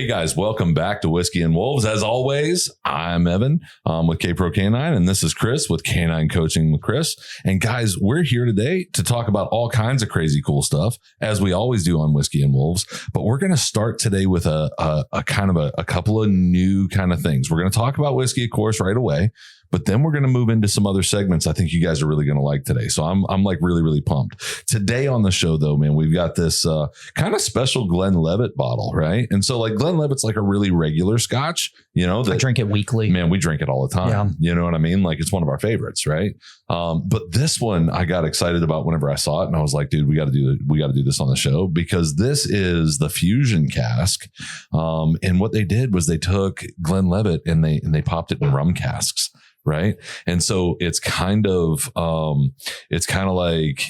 Hey guys, welcome back to Whiskey and Wolves. As always, I'm Evan with K-Pro Canine, and this is Chris with Canine Coaching with Chris. And guys, we're here today to talk about all kinds of crazy cool stuff, as we always do on Whiskey and Wolves. But we're going to start today with a couple of new kind of things. We're going to talk about whiskey, of course, right away. But then we're going to move into some other segments I think you guys are really going to like today. So I'm like really, really pumped. Today on the show, though, man, we've got this kind of special Glenlivet bottle, right? And so like Glenlivet's like a really regular scotch, you know. I drink it weekly. Man, we drink it all the time. Yeah. You know what I mean? Like it's one of our favorites, right? But this one I got excited about whenever I saw it. And I was like, dude, we got to do this on the show because this is the Fusion Cask. And what they did was they took Glenlivet and they popped it in rum casks. Right. And so it's kind of like,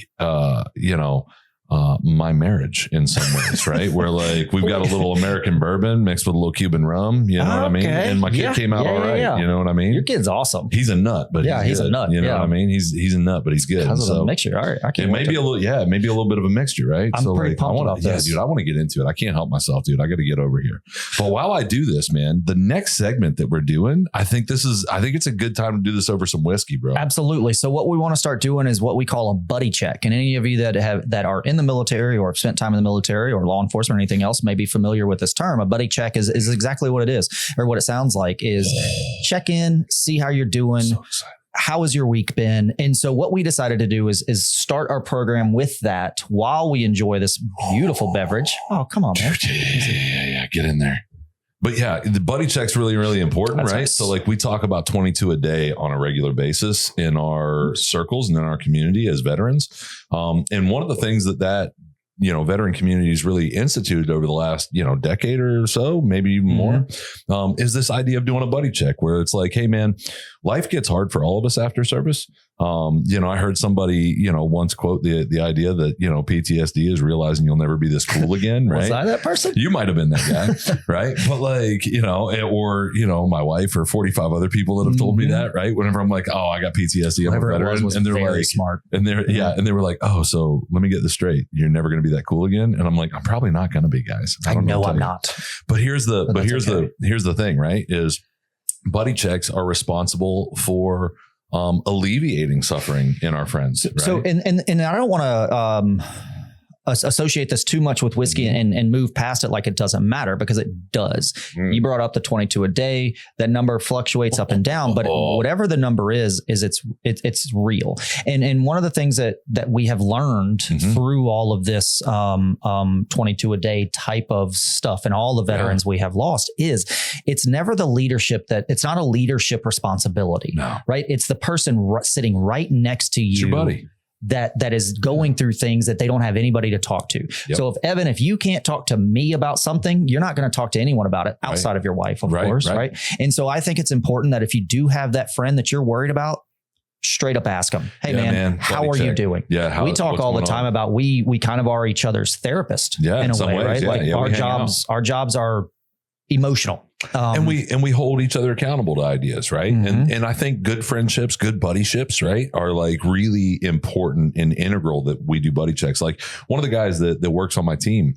my marriage in some ways, right? Where like we've got a little American bourbon mixed with a little Cuban rum, you know what I mean? And my kid came out all right. Yeah. You know what I mean? Your kid's awesome. He's a nut, but he's a nut. You know what I mean? He's a nut, but he's good. Because of the mixture. All right. I can't maybe a little bit of a mixture, right? I'm pretty pumped about this. Dude, I want to get into it. I can't help myself, dude. I got to get over here. But while I do this, man, the next segment that we're doing, I think it's a good time to do this over some whiskey, bro. Absolutely. So what we want to start doing is what we call a buddy check. And any of you that are in the military or spent time in the military or law enforcement or anything else may be familiar with this term. A buddy check is exactly what it is, or what it sounds like is check in, see how you're doing. So how has your week been? And so what we decided to do is start our program with that while we enjoy this beautiful beverage. Oh, come on, man. Yeah. Get in there. But yeah, the buddy check's really, really important, right? Nice. So like we talk about 22 a day on a regular basis in our circles and in our community as veterans. And one of the things that veteran communities really instituted over the last, decade or so, maybe even more, is this idea of doing a buddy check where it's like, hey man, life gets hard for all of us after service. I heard somebody, once quote the idea that, PTSD is realizing you'll never be this cool again. Right. Was I that person? You might've been that guy. Right. But like, my wife or 45 other people that have told me that, right. Whenever I'm like, oh, I got PTSD. I'm a veteran. And they're very like, smart. And and they were like, oh, so let me get this straight. You're never going to be that cool again. And I'm like, I'm probably not going to be, guys. I know I'm not. But here's the thing, right? Is buddy checks are responsible for alleviating suffering in our friends. Right? So, and I don't want to associate this too much with whiskey and move past it like it doesn't matter, because it does. You brought up the 22 a day. That number fluctuates up and down, but whatever the number is it's real. And one of the things that we have learned through all of this 22 a day type of stuff and all the veterans we have lost is it's never the leadership it's not a leadership responsibility, right? It's the person sitting right next to you. It's your buddy. That is going through things that they don't have anybody to talk to. Yep. So if you can't talk to me about something, you're not going to talk to anyone about it outside of your wife, of course. Right. And so I think it's important that if you do have that friend that you're worried about, straight up ask them, hey man, how are you doing? Yeah. We talk all the time about, we kind of are each other's therapist in a way, right? Yeah, like our jobs are emotional. And we hold each other accountable to ideas, right? And I think good friendships, good buddyships, right, are like really important and integral that we do buddy checks. Like one of the guys that works on my team,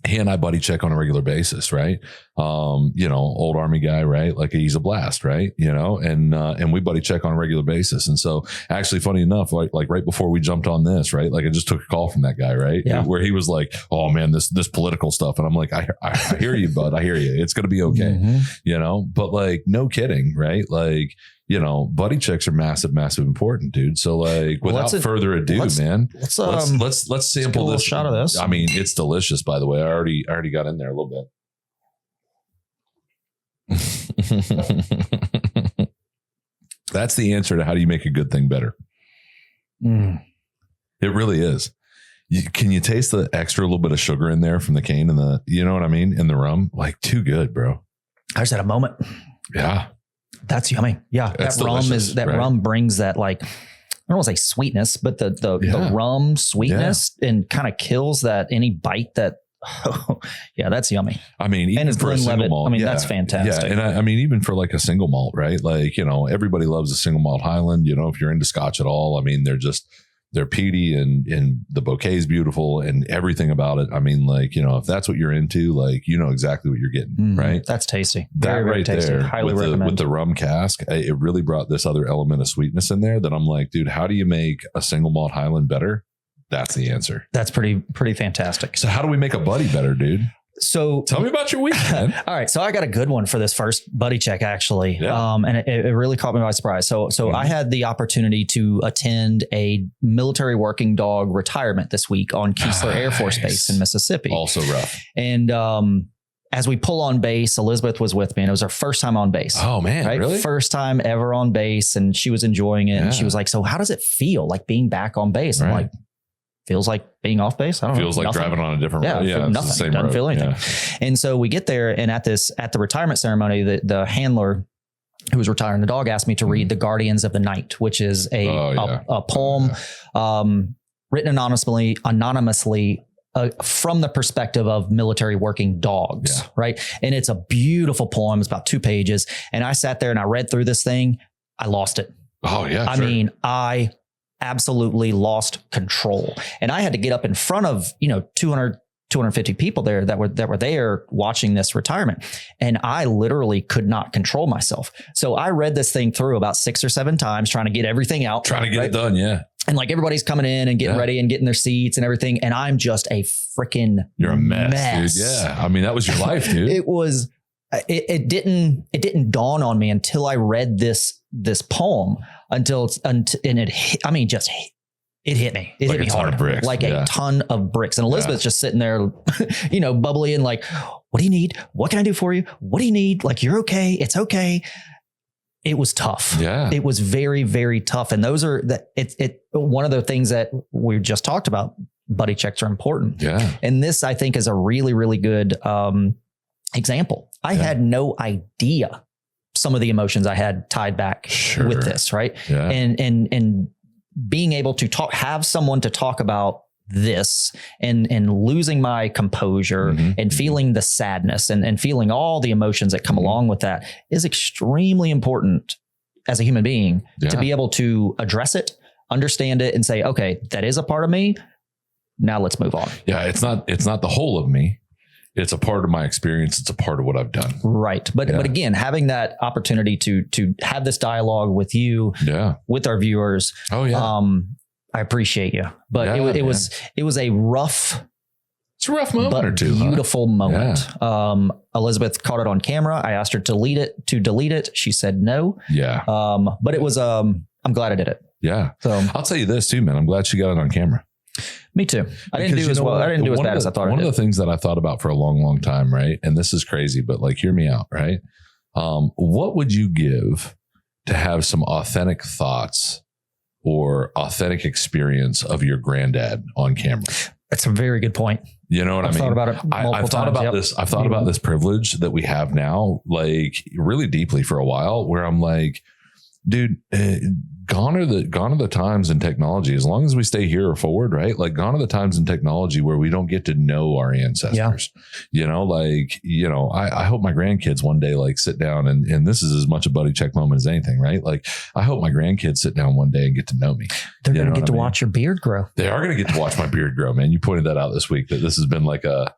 he and I buddy check on a regular basis, right? Old Army guy, right? Like he's a blast, right? And we buddy check on a regular basis. And so actually funny enough, like right before we jumped on this, right? Like I just took a call from that guy, right? Yeah. Where he was like, oh man, this political stuff. And I'm like, I hear you, bud. I hear you. It's going to be okay. But like, no kidding, right? Like, buddy checks are massive, massive important, dude. So like without further ado, man, let's sample this shot of this. I mean, it's delicious, by the way. I already got in there a little bit. That's the answer to how do you make a good thing better. It really is. Can you taste the extra little bit of sugar in there from the cane and the, you know what I mean? And the rum, like too good, bro. I just had a moment. Yeah. That's yummy. Yeah. That's that delicious, rum brings that, like, I don't want to say sweetness, but the rum sweetness and kind of kills that any bite that, that's yummy. I mean, even for a single malt, that's fantastic. Yeah. And I mean, even for like a single malt, right? Like, everybody loves a single malt Highland, if you're into Scotch at all, I mean, they're they're peaty and the bouquet is beautiful and everything about it. I mean, like, you know, if that's what you're into, like, you know exactly what you're getting, right? That's tasty. That very tasty. there, Highly recommend. with the rum cask, it really brought this other element of sweetness in there that I'm like, dude, how do you make a single malt Highland better? That's the answer. That's pretty fantastic. So how do we make a buddy better, dude? So tell me about your week, man. All right. So I got a good one for this first buddy check, actually. Yeah. And it really caught me by surprise. So I had the opportunity to attend a military working dog retirement this week on Keesler Air Force Base in Mississippi. Also rough. And, as we pull on base, Elizabeth was with me and it was her first time on base. Oh man, right? Really? First time ever on base. And she was enjoying it. Yeah. And she was like, so how does it feel like being back on base? I'm like, feels like being off base. I don't know. Feels like nothing. driving on a different road. Yeah, nothing. It's the same Doesn't road. feel anything. Yeah. And so we get there, and at the retirement ceremony, the handler who was retiring the dog asked me to read "The Guardians of the Night," which is a poem written anonymously from the perspective of military working dogs, right? And it's a beautiful poem. It's about 2 pages, and I sat there and I read through this thing. I lost it. Oh yeah. I mean, I absolutely lost control. And I had to get up in front of, 200, 250 people there that were there watching this retirement. And I literally could not control myself. So I read this thing through about 6 or 7 times, trying to get everything out. Trying to get it done. Yeah. And like everybody's coming in and getting ready and getting their seats and everything. And I'm just a freaking You're a mess. Dude. Yeah. I mean, that was your life, dude. It didn't dawn on me until I read this poem and it hit me. It hit me hard, like a ton of bricks. And Elizabeth's just sitting there, bubbly and like, what do you need? What can I do for you? What do you need? Like, you're okay. It's okay. It was tough. Yeah. It was very, very tough. And those are one of the things that we just talked about. Buddy checks are important. Yeah. And this, I think, is a really, really good, example. I had no idea some of the emotions I had tied back with this, right? Yeah. And being able to have someone to talk about this and losing my composure and feeling the sadness and feeling all the emotions that come along with that is extremely important as a human being to be able to address it, understand it, and say, okay, that is a part of me. Now let's move on. Yeah. It's not the whole of me. It's a part of my experience. It's a part of what I've done. Right. But again, having that opportunity to have this dialogue with you, with our viewers. Oh yeah. I appreciate you, but it was a rough, it's a rough moment or two, beautiful moment. Yeah. Elizabeth caught it on camera. I asked her to delete it. She said no. Yeah. But it was, I'm glad I did it. Yeah. So I'll tell you this too, man. I'm glad she got it on camera. Me too. I didn't do as well. I didn't do as bad as I thought. One of the things that I thought about for a long, long time, right? And this is crazy, but like, hear me out, right? What would you give to have some authentic thoughts or authentic experience of your granddad on camera? That's a very good point. You know what I mean? Thought about it I've thought about this. I've thought about this privilege that we have now, like really deeply for a while, where I'm like, dude, gone are the times in technology, as long as we stay here or forward, right? Like gone are the times in technology where we don't get to know our ancestors, I hope my grandkids one day, like sit down and this is as much a buddy check moment as anything, right? Like I hope my grandkids sit down one day and get to know me. They're going to get to watch your beard grow. They are going to get to watch my beard grow, man. You pointed that out this week, that this has been like an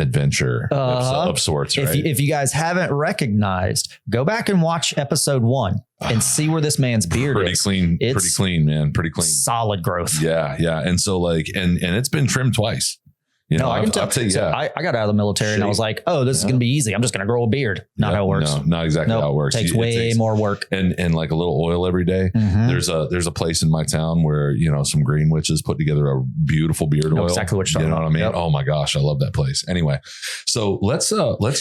adventure of sorts, right? If you guys haven't recognized, go back and watch episode 1 and see where this man's beard is. Pretty clean, man. Pretty clean. Solid growth. Yeah. Yeah. And so like, and it's been trimmed twice. I can tell. I got out of the military and I was like, oh, this is going to be easy. I'm just going to grow a beard. Not how it works. No, not exactly how it works. It takes way more work. And like a little oil every day. Mm-hmm. There's a place in my town where, some green witches put together a beautiful beard oil. Exactly what you're talking about. What I mean? Yep. Oh my gosh. I love that place. Anyway, so let's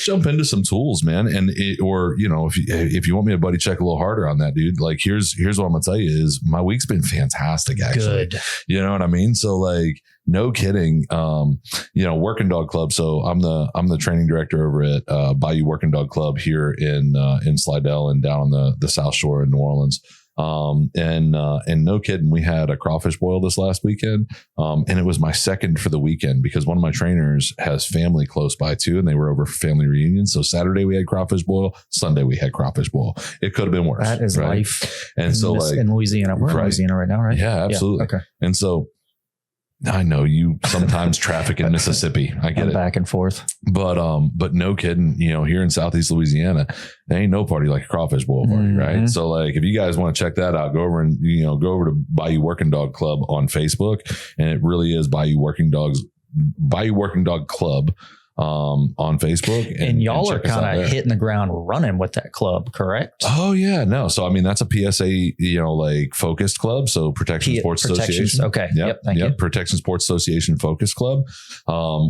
jump into some tools, man. And if you want me to buddy check a little harder on that, dude, like here's what I'm going to tell you is my week's been fantastic, actually. Good. You know what I mean? So like, no kidding. Working Dog Club. So I'm the training director over at Bayou Working Dog Club here in Slidell and down on the South Shore in New Orleans. And no kidding, we had a crawfish boil this last weekend. And it was my second for the weekend because one of my trainers has family close by too, and they were over for family reunions. So Saturday we had crawfish boil, Sunday we had crawfish boil. It could have been worse. That is right? life. And so in Louisiana, we're in Louisiana right now, right? Yeah, absolutely. Yeah, okay. And so I know you sometimes traffic in Mississippi. I get it. Back and forth. But no kidding, here in Southeast Louisiana, there ain't no party like a crawfish boil party, right? So like, if you guys want to check that out, go over to Bayou Working Dog Club on Facebook. And it really is Bayou Working Dog Club on Facebook. And y'all are kind of hitting the ground running with that club, correct? Oh yeah, no. So I mean, that's a PSA, like focused club. So Protection Sports Association. Okay. Yep. Thank you. Protection Sports Association focus club,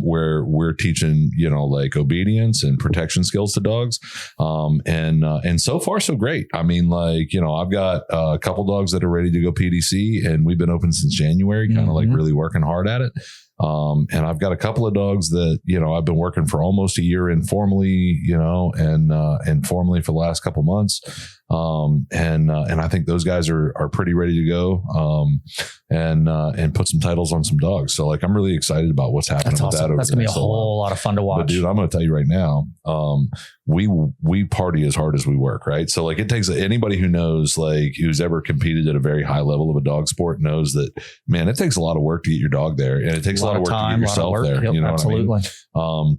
where we're teaching, like obedience and protection skills to dogs. And so far so great. I mean, like, I've got a couple dogs that are ready to go PDC, and we've been open since January, kind of like really working hard at it. And I've got a couple of dogs that, I've been working for almost a year informally, and formally for the last couple of months. And I think those guys are pretty ready to go, and put some titles on some dogs. So like, I'm really excited about what's happening with that. That's going to be a whole lot of fun to watch. But dude, I'm going to tell you right now, we party as hard as we work, right? So like, it takes anybody who knows, like, who's ever competed at a very high level of a dog sport knows that, man, it takes a lot of work to get your dog there, and it takes a lot of work to get yourself there. Yep, absolutely. What I mean?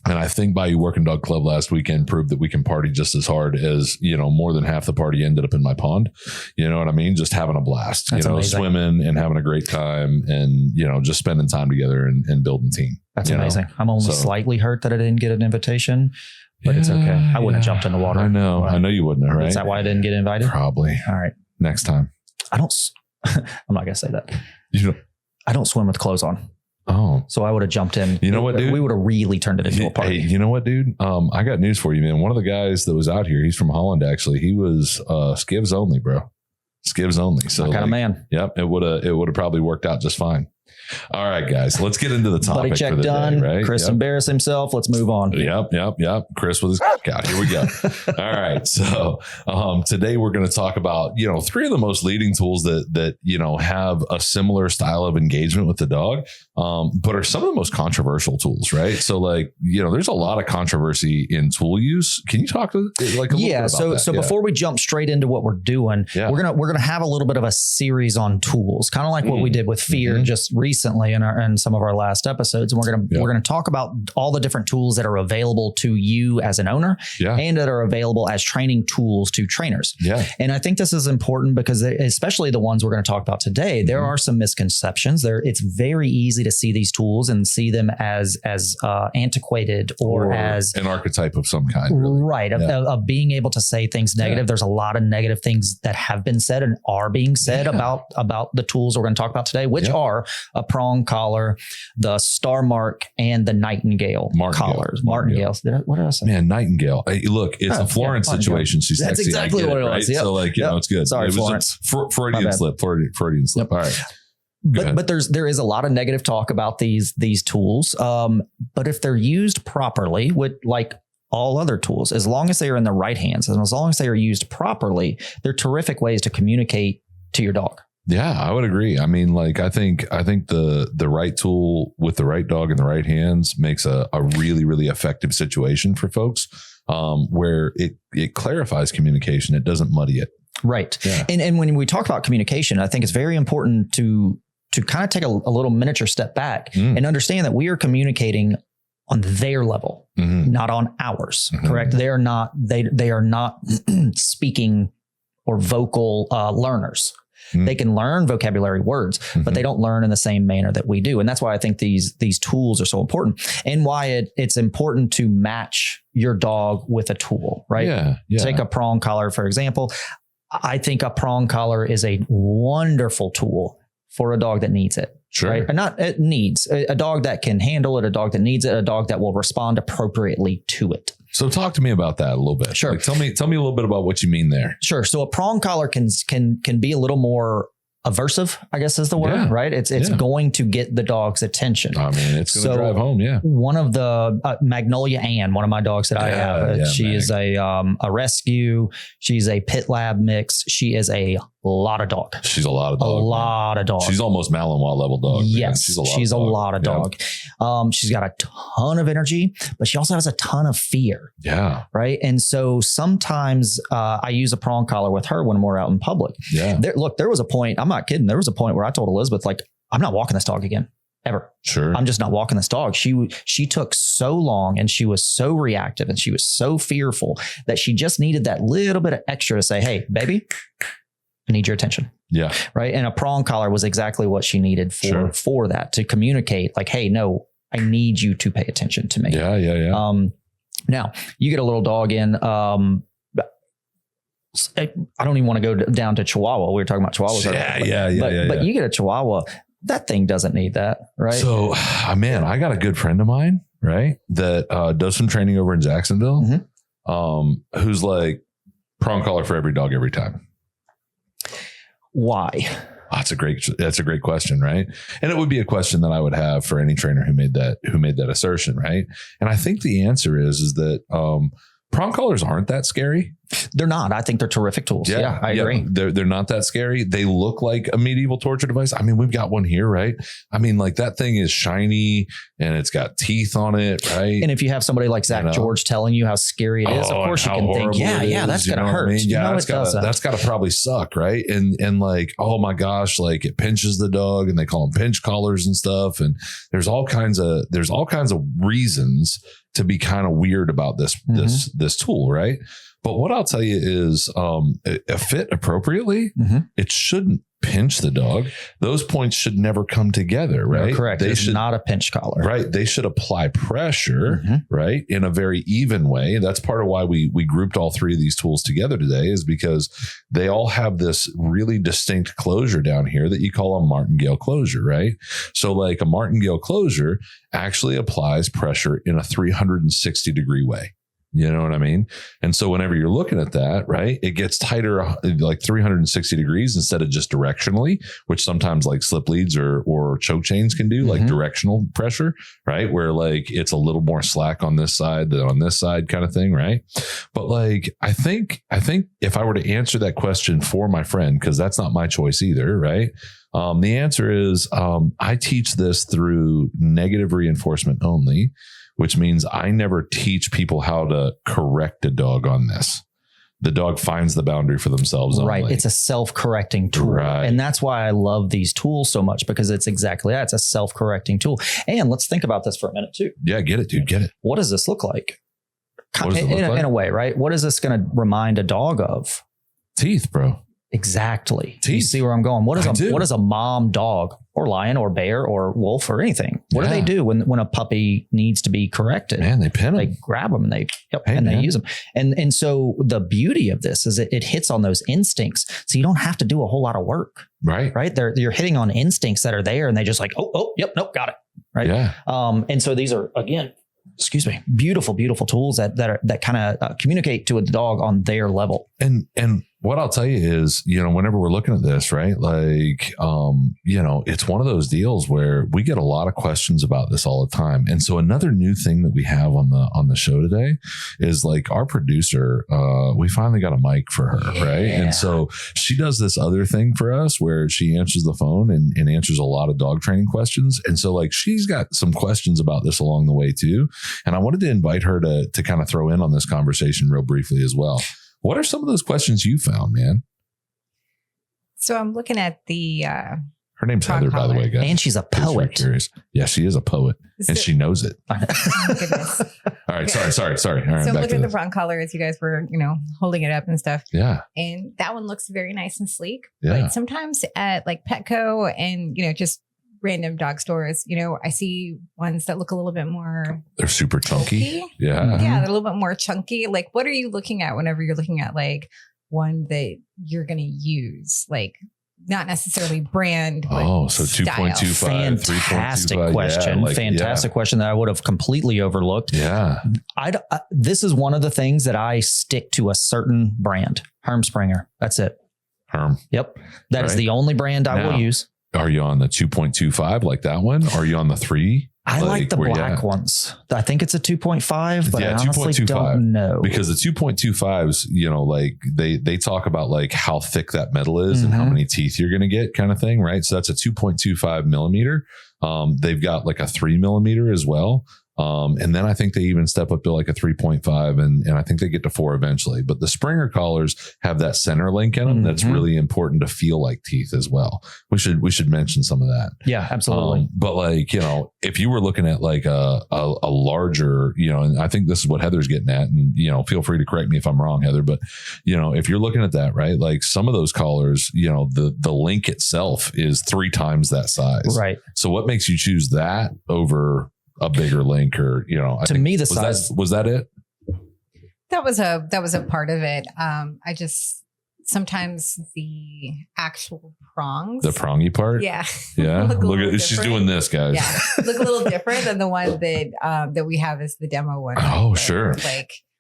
And I think Bayou Working Dog Club last weekend proved that we can party just as hard as, more than half the party ended up in my pond. You know what I mean? Just having a blast, That's amazing. Swimming and having a great time, and, just spending time together and building team. That's amazing. I'm only slightly hurt that I didn't get an invitation, but it's okay. I wouldn't have jumped in the water. I know. I know you wouldn't have, right? Is that why I didn't get invited? Probably. All right. Next time. I'm not going to say that. I don't swim with clothes on. Oh, so I would have jumped in. You know what, dude? We would have really turned it into a party. Hey, you know what, dude? I got news for you, man. One of the guys that was out here, he's from Holland, actually. He was skivs only, bro. Skivs only. So kind of man. Yep. It would have probably worked out just fine. All right, guys, let's get into the topic. Buddy check for the done. Day, right? Chris embarrassed himself. Let's move on. Yep. Chris with his out. Here we go. All right. So today we're going to talk about, three of the most leading tools that have a similar style of engagement with the dog, but are some of the most controversial tools, right? So like, there's a lot of controversy in tool use. Can you talk to like a little bit about that? So before we jump straight into what we're doing, we're gonna have a little bit of a series on tools, kind of like what we did with fear just recently in some of our last episodes. And we're gonna talk about all the different tools that are available to you as an owner and that are available as training tools to trainers. Yeah. And I think this is important because especially the ones we're going to talk about today, there are some misconceptions there. It's very easy to see these tools and see them as antiquated or as an archetype of some kind. Really. Right. Of being able to say things negative. There's a lot of negative things that have been said and are being said about the tools we're going to talk about today, which are a Prong Collar, the Starmark, and the Martingale Collars. Martingale. What did I say? Man, Nightingale. Hey, look, it's a Florence situation. She's That's sexy. exactly what it was. Right? Yep. So like, it's good. Sorry, it was Florence. Freudian slip. Freudian slip. Yep. All right. But there is a lot of negative talk about these tools. But if they're used properly, with like all other tools, as long as they are in the right hands and as long as they are used properly, they're terrific ways to communicate to your dog. Yeah, I would agree. I mean, like, I think the right tool with the right dog in the right hands makes a really, really effective situation for folks, where it clarifies communication. It doesn't muddy it. Right. Yeah. And when we talk about communication, I think it's very important to kind of take a little miniature step back and understand that we are communicating on their level, not on ours. Correct. They are not speaking or vocal learners. They can learn vocabulary words, but they don't learn in the same manner that we do. And that's why I think these tools are so important, and why it's important to match your dog with a tool, right? Yeah. Take a prong collar, for example. I think a prong collar is a wonderful tool for a dog that needs it. Sure. Right? Or not it needs a dog that can handle it, a dog that needs it, a dog that will respond appropriately to it. So talk to me about that a little bit. Sure. Like, tell me a little bit about what you mean there. Sure. So a prong collar can be a little more aversive, I guess is the word, right? It's going to get the dog's attention. I mean, it's going to drive home. Yeah. One of the Magnolia Ann, one of my dogs that I have, she is a rescue. She's a pit lab mix. She is a lot of dog. She's a lot of dog. A lot of dog. She's almost Malinois level dog. Yes. She's a lot of dog. She's got a ton of energy, but she also has a ton of fear. Yeah. Right. And so sometimes I use a prong collar with her when we're out in public. Yeah. There was a point, I'm not kidding. There was a point where I told Elizabeth, like, I'm not walking this dog again. Ever. Sure. I'm just not walking this dog. She took so long and she was so reactive and she was so fearful that she just needed that little bit of extra to say, hey, baby, I need your attention. Yeah. Right. And a prong collar was exactly what she needed for that, to communicate like, hey, no, I need you to pay attention to me. Yeah. Now you get a little dog in, I don't even want to go down to Chihuahua. We were talking about Chihuahuas. But you get a Chihuahua, that thing doesn't need that, right? So, man, I got a good friend of mine, right, that does some training over in Jacksonville, who's like prong collar for every dog every time. Why? That's a great question, right? And it would be a question that I would have for any trainer who made that assertion, right? And I think the answer is that prong collars aren't that scary. They're not. I think they're terrific tools. Yeah, I agree. They're not that scary. They look like a medieval torture device. I mean, we've got one here, right? I mean, like that thing is shiny and it's got teeth on it, right? And if you have somebody like Zach George telling you how scary it is, of course you can think, that's going to hurt. I mean? Yeah, that's got to probably suck, right? And like, oh my gosh, like it pinches the dog, and they call them pinch collars and stuff. And there's all kinds of reasons to be kind of weird about this tool, right? But what I'll tell you is, fit appropriately, it shouldn't pinch the dog. Those points should never come together, right? You're correct. It's not a pinch collar. Right. They should apply pressure, right, in a very even way. That's part of why we grouped all three of these tools together today, is because they all have this really distinct closure down here that you call a martingale closure, right? So like a martingale closure actually applies pressure in a 360 degree way. You know what I mean? And so whenever you're looking at that, right, it gets tighter like 360 degrees instead of just directionally, which sometimes like slip leads or choke chains can do, like directional pressure, right? Where like it's a little more slack on this side than on this side kind of thing, right? But like, I think if I were to answer that question for my friend, because that's not my choice either, right? The answer is I teach this through negative reinforcement only, which means I never teach people how to correct a dog on this. The dog finds the boundary for themselves. Right. Only. It's a self-correcting tool. Right. And that's why I love these tools so much, because it's exactly that. It's a self-correcting tool. And let's think about this for a minute too. Yeah, get it, dude. Get it. What does this look like? In a way, right? What is this going to remind a dog of? Teeth, bro. Exactly. Teeth. You see where I'm going? What is a mom dog or lion or bear or wolf or anything? What do they do when a puppy needs to be corrected? Man, they pin them. They grab them and they use them. And so the beauty of this is it hits on those instincts. So you don't have to do a whole lot of work. Right. Right. You're hitting on instincts that are there, and they just like, yep, nope, got it. Right. Yeah. And so these are, again, beautiful, beautiful tools that kind of communicate to a dog on their level. And what I'll tell you is, whenever we're looking at this, right, like, it's one of those deals where we get a lot of questions about this all the time. And so another new thing that we have on the show today is like our producer, we finally got a mic for her. Yeah. Right. And so she does this other thing for us where she answers the phone and answers a lot of dog training questions. And so like, she's got some questions about this along the way too. And I wanted to invite her to kind of throw in on this conversation real briefly as well. What are some of those questions you found, man? So I'm looking at the her name's Heather, by the way, guys. And she's a poet. Yeah, she is a poet, and she knows it. Oh, goodness. All right, sorry. All right, so I'm looking at the Prong Collars. You guys were, holding it up and stuff. Yeah. And that one looks very nice and sleek. Yeah. But sometimes at like Petco and, just random dog stores, I see ones that look a little bit more. They're super chunky. Yeah. Yeah. They're a little bit more chunky. Like, what are you looking at whenever you're looking at like one that you're going to use? Like, not necessarily brand. Oh, so 2.25, 3.25. Question. Fantastic question that I would have completely overlooked. Yeah. This is one of the things that I stick to a certain brand, Hermspringer. That's it. Herm. Yep. That is the only brand I will use. Are you on the 2.25 like that one? Are you on the 3? I like the black ones. I think it's a 2.5, but I honestly don't know. Because the 2.25s, you know, like they talk about like how thick that metal is and how many teeth you're going to get kind of thing, right? So that's a 2.25 millimeter. They've got like a 3 millimeter as well. And then I think they even step up to like a 3.5 and I think they get to 4 eventually. But the Springer collars have that center link in them. That's really important to feel like teeth as well. We should mention some of that. Yeah, absolutely. But like, you know, if you were looking at like a larger, you know, and I think this is what Heather's getting at, and, you know, feel free to correct me if I'm wrong, Heather, but, you know, if you're looking at that, right, like some of those collars, you know, the link itself is 3 times that size. Right. So what makes you choose that over a bigger link, or, you know, to me, the size was that it? That was a part of it. I just, sometimes the actual prongs, the prongy part. Yeah. Look at, she's doing this, guys. Yeah. Look a little different than the one that we have as the demo one. Oh, sure.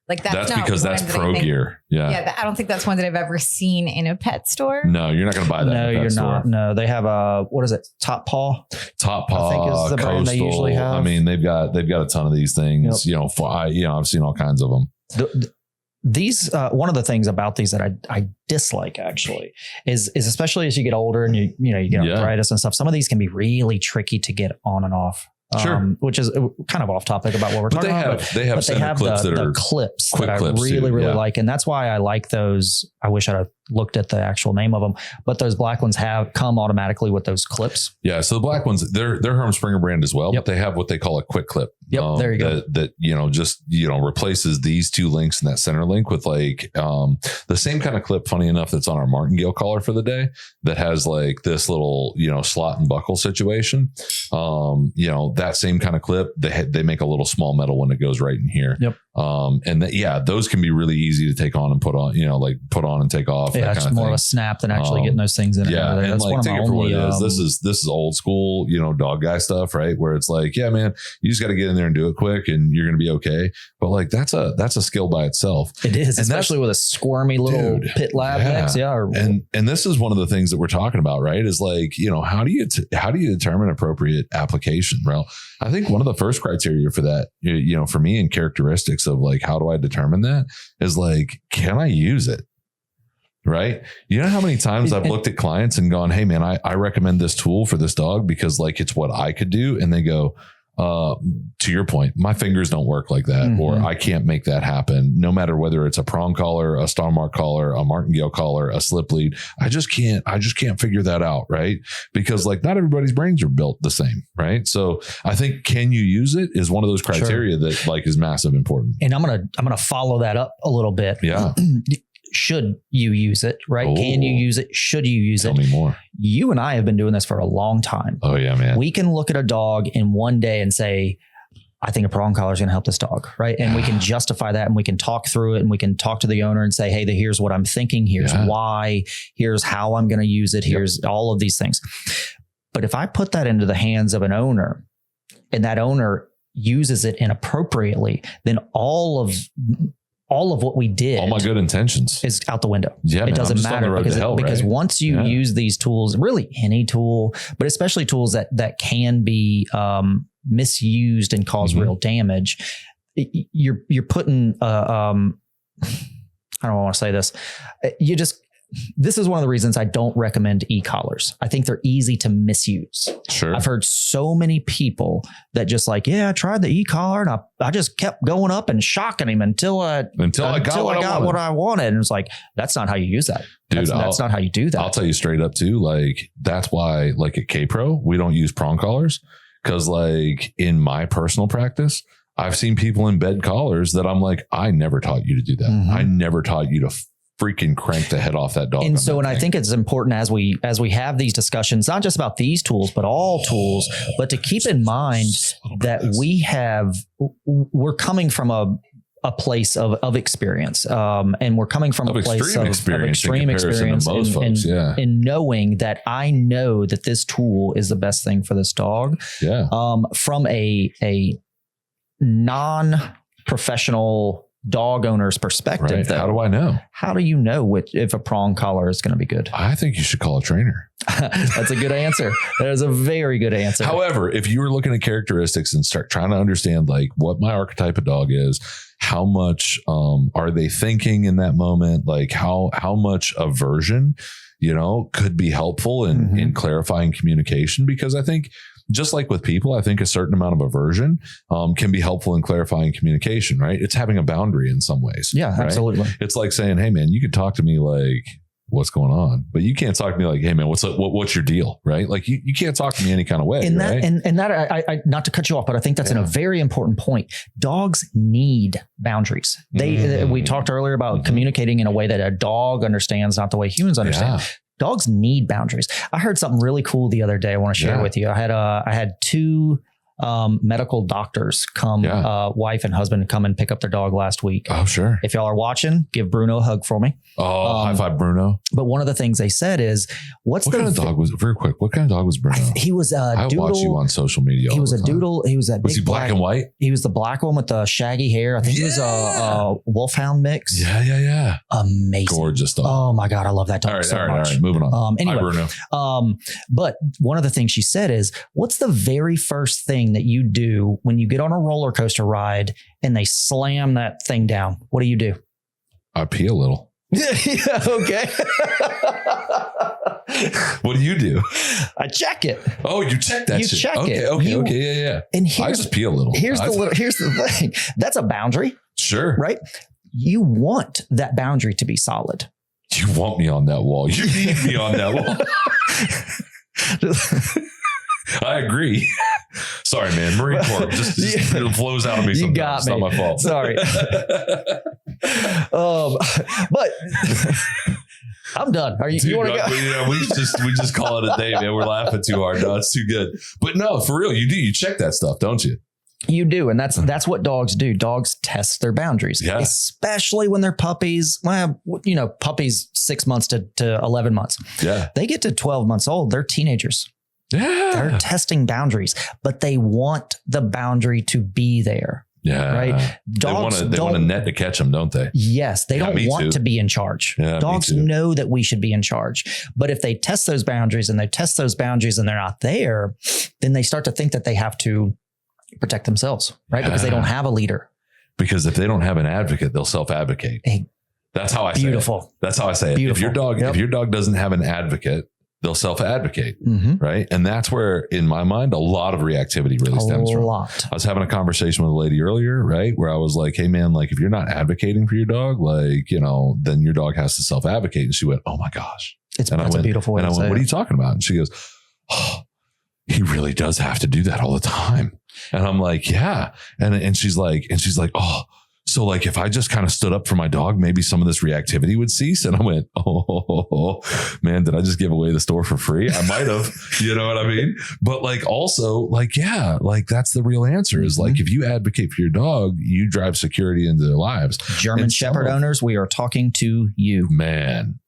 Like that's because that's pro gear. Yeah. I don't think that's one that I've ever seen in a pet store. No, you're not going to buy that. No, in a pet you're store. not. No, they have what is it? Top Paw. I think is the brand they usually have. I mean, they've got a ton of these things. Yep. You know, I've seen all kinds of them. These one of the things about these that I dislike actually is especially as you get older and you get arthritis and stuff. Some of these can be really tricky to get on and off. Sure. Which is kind of off topic about what we're talking about. They have clips that are clips quick that clips I really, too. really like. And that's why I like those. I wish I'd have looked at the actual name of them, but those black ones have come automatically with those clips. Yeah. So the black ones, they're Herm Springer brand as well, but they have what they call a quick clip. Yep. There you go. That, you know, just, you know, replaces these 2 links in that center link with like, the same kind of clip, funny enough, that's on our Martingale collar for the day that has like this little, you know, slot and buckle situation. You know, that same kind of clip, they make a little small metal one that goes right in here. Yep. And those can be really easy to take on and put on, you know, like put on and take off. Yeah, it's more of a snap than actually getting those things in. Yeah. And that's like, one of take my it for what only, it is. This is old school, you know, dog guy stuff, right? Where it's like, yeah, man, you just got to get in there and do it quick and you're going to be okay. But like, that's a skill by itself. It is, and especially with a squirmy little pit lab necks. Yeah. And this is one of the things that we're talking about, right? Is like, you know, how do you determine appropriate application? Well, I think one of the first criteria for that, you know, for me and characteristics of like, how do I determine that is like, can I use it? Right. You know how many times I've looked at clients and gone, hey man, I recommend this tool for this dog because like, it's what I could do. And they go, to your point, my fingers don't work like that, or I can't make that happen. No matter whether it's a prong collar, a Starmark collar, a Martingale collar, a slip lead, I just can't figure that out. Right. Because like not everybody's brains are built the same. Right. So I think, can you use it is one of those criteria that like is massive important. And I'm going to follow that up a little bit. Yeah. Should you use it? Right. Oh, can you use it? Should you use it? Tell me more. You and I have been doing this for a long time. Oh yeah, man. We can look at a dog in one day and say, I think a prong collar is going to help this dog. Right. And we can justify that and we can talk through it and we can talk to the owner and say, hey, here's what I'm thinking. Here's why. Here's how I'm going to use it. Here's all of these things. But if I put that into the hands of an owner and that owner uses it inappropriately, then all of what we did, all my good intentions, is out the window. Yeah, it doesn't matter because once you use these tools, really any tool, but especially tools that can be misused and cause real damage, you're putting. I don't want to say this. This is one of the reasons I don't recommend e-collars. I think they're easy to misuse. Sure. I've heard so many people that just like, I tried the e-collar and I just kept going up and shocking him until I got what I wanted. And it's like, that's not how you use that. Dude, that's not how you do that. I'll tell you straight up too. Like, that's why like at K-Pro, we don't use prong collars. Cause like in my personal practice, I've seen people embed collars that I'm like, I never taught you to do that. I never taught you to freaking crank the head off that dog. And so, I think it's important as we have these discussions, not just about these tools, but all tools, but to keep in mind that we're coming from a place of experience. And we're coming from a place of extreme experience in knowing that I know that this tool is the best thing for this dog. Yeah. From a non-professional dog owner's perspective, Right. though. How do I know? How do you know if a prong collar is going to be good? I think you should call a trainer. That's a good answer. That is a very good answer. However, if you were looking at characteristics and start trying to understand like what my archetype of dog is, how much are they thinking in that moment? Like how much aversion, could be helpful in clarifying communication? Because I think just like with people, I think a certain amount of aversion can be helpful in clarifying communication, right? It's having a boundary in some ways. Yeah, right? absolutely. It's like saying, hey man, you could talk to me like, what's going on? But you can't talk to me like, hey man, what's your deal? Right? Like you can't talk to me any kind of way. And that, right? and that, I not to cut you off, but I think that's a very important point. Dogs need boundaries. We talked earlier about communicating in a way that a dog understands, not the way humans understand. Yeah. Dogs need boundaries. I heard something really cool the other day. I want to share with you. I had two medical doctors come, wife and husband, come and pick up their dog last week. Oh, sure. If y'all are watching, give Bruno a hug for me. Oh, high five, Bruno. But one of the things they said is, what kind of dog was, very quick, what kind of dog was Bruno? He was a doodle. I watch you on social media. He was a doodle. He was a Was he black and white? He was the black one with the shaggy hair. I think he was a wolfhound mix. Yeah. Amazing. Gorgeous dog. Oh my God. I love that dog all much. right. Moving on. Anyway, Hi, Bruno. But one of the things she said is, what's the very first thing that you do when you get on a roller coaster ride and they slam that thing down? What do you do? I pee a little. Yeah, okay. What do you do? I check it. Oh, you check that shit. Check okay, it. Okay, yeah. And I just pee a little. Here's the thing. That's a boundary. Sure. Right? You want that boundary to be solid. You want me on that wall. You need me on that wall. I agree. Sorry, man. Marine Corps just it flows out of me. You got me. It's not my fault. Sorry. But I'm done. Are you? Dude, you want to go? We just call it a day, man. We're laughing too hard. No, it's too good. But no, for real, you do. You check that stuff, don't you? You do, and that's what dogs do. Dogs test their boundaries, especially when they're puppies. Well, puppies 6 months to 11 months. Yeah, they get to 12 months old. They're teenagers. Yeah, they're testing boundaries, but they want the boundary to be there. Yeah, right. Dogs they want a net to catch them, don't they? Yes, they don't want to be in charge. Yeah, dogs know that we should be in charge, but if they test those boundaries and they're not there, then they start to think that they have to protect themselves, right? Because they don't have a leader. Because if they don't have an advocate, they'll self-advocate. That's how I say it. That's how I say it. Beautiful. If your dog doesn't have an advocate, they'll self-advocate, right? And that's where, in my mind, a lot of reactivity really stems from. I was having a conversation with a lady earlier, right? Where I was like, hey man, like if you're not advocating for your dog, like, then your dog has to self-advocate. And she went, oh my gosh. That's a beautiful way to say it. And I went, what are you talking about? And she goes, oh, he really does have to do that all the time. And I'm like, yeah. And she's like, oh, so like if I just kind of stood up for my dog, maybe some of this reactivity would cease. And I went, oh man, did I just give away the store for free? I might have, you know what I mean? But like also like, yeah, like that's the real answer is like, if you advocate for your dog, you drive security into their lives. German Shepherd owners, we are talking to you, man.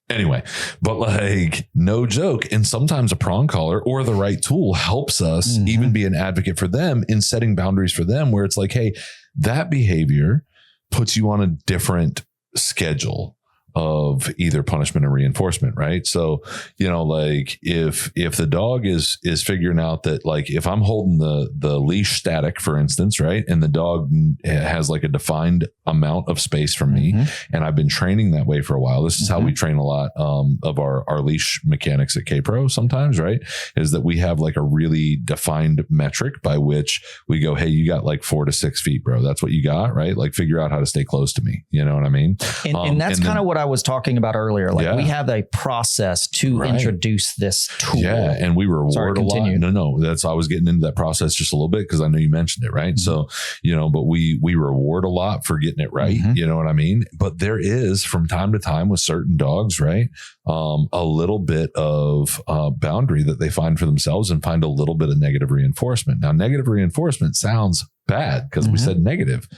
Anyway, but like no joke. And sometimes a prong collar or the right tool helps us even be an advocate for them in setting boundaries for them where it's like, hey, that behavior puts you on a different schedule of either punishment or reinforcement, right? So, like if the dog is figuring out that like if I'm holding the leash static, for instance, right, and the dog has like a defined amount of space from me, and I've been training that way for a while. This is how we train a lot of our leash mechanics at K-Pro sometimes, right? Is that we have like a really defined metric by which we go, hey, you got like 4 to 6 feet, bro. That's what you got, right? Like figure out how to stay close to me. You know what I mean? And that's kind of what I was talking about earlier. Like we have a process to introduce this tool. Yeah. And we reward a lot. No, I was getting into that process just a little bit because I know you mentioned it, right? So, but we reward a lot for getting it right. You know what I mean? But there is from time to time with certain dogs, right? A little bit of boundary that they find for themselves and find a little bit of negative reinforcement. Now, negative reinforcement sounds bad because we said negative,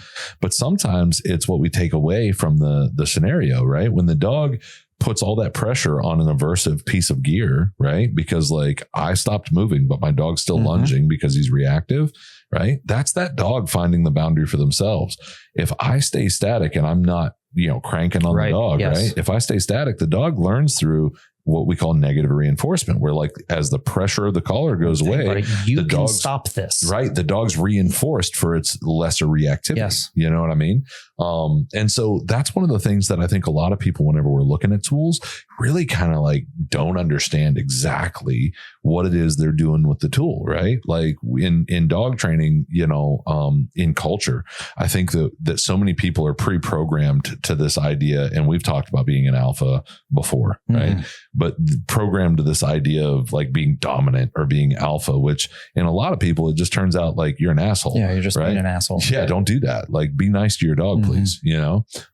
but sometimes it's what we take away from the scenario, right? When the dog puts all that pressure on an aversive piece of gear, right? Because like I stopped moving, but my dog's still lunging because he's reactive, right? That's that dog finding the boundary for themselves. If I stay static and I'm not, cranking on the dog, right? If I stay static, the dog learns through what we call negative reinforcement, where like as the pressure of the collar goes away, you can stop this. Right. The dog's reinforced for its lesser reactivity. Yes. You know what I mean? And so that's one of the things that I think a lot of people, whenever we're looking at tools, really kind of like don't understand exactly what it is they're doing with the tool, right? Like in dog training, in culture, I think that so many people are pre-programmed to this idea, and we've talked about being an alpha before, right? But programmed to this idea of like being dominant or being alpha, which in a lot of people, it just turns out like you're an asshole. Yeah, you're just right? being an asshole. Yeah, don't do that. Like be nice to your dog, please,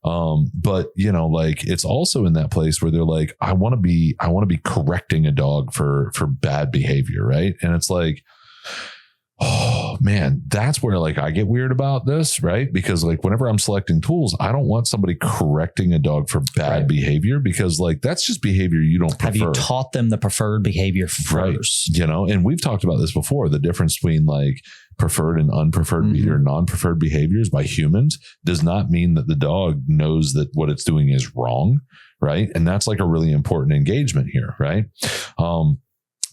But like it's also in that place where they're like, I want to be correcting a dog for bad behavior, right? And it's like, oh man, that's where like I get weird about this, right? Because like whenever I'm selecting tools, I don't want somebody correcting a dog for bad behavior, because like that's just behavior you don't prefer. Have you taught them the preferred behavior first? Right. And we've talked about this before, the difference between like preferred and unpreferred or non-preferred behaviors by humans does not mean that the dog knows that what it's doing is wrong, right? And that's like a really important engagement here, right?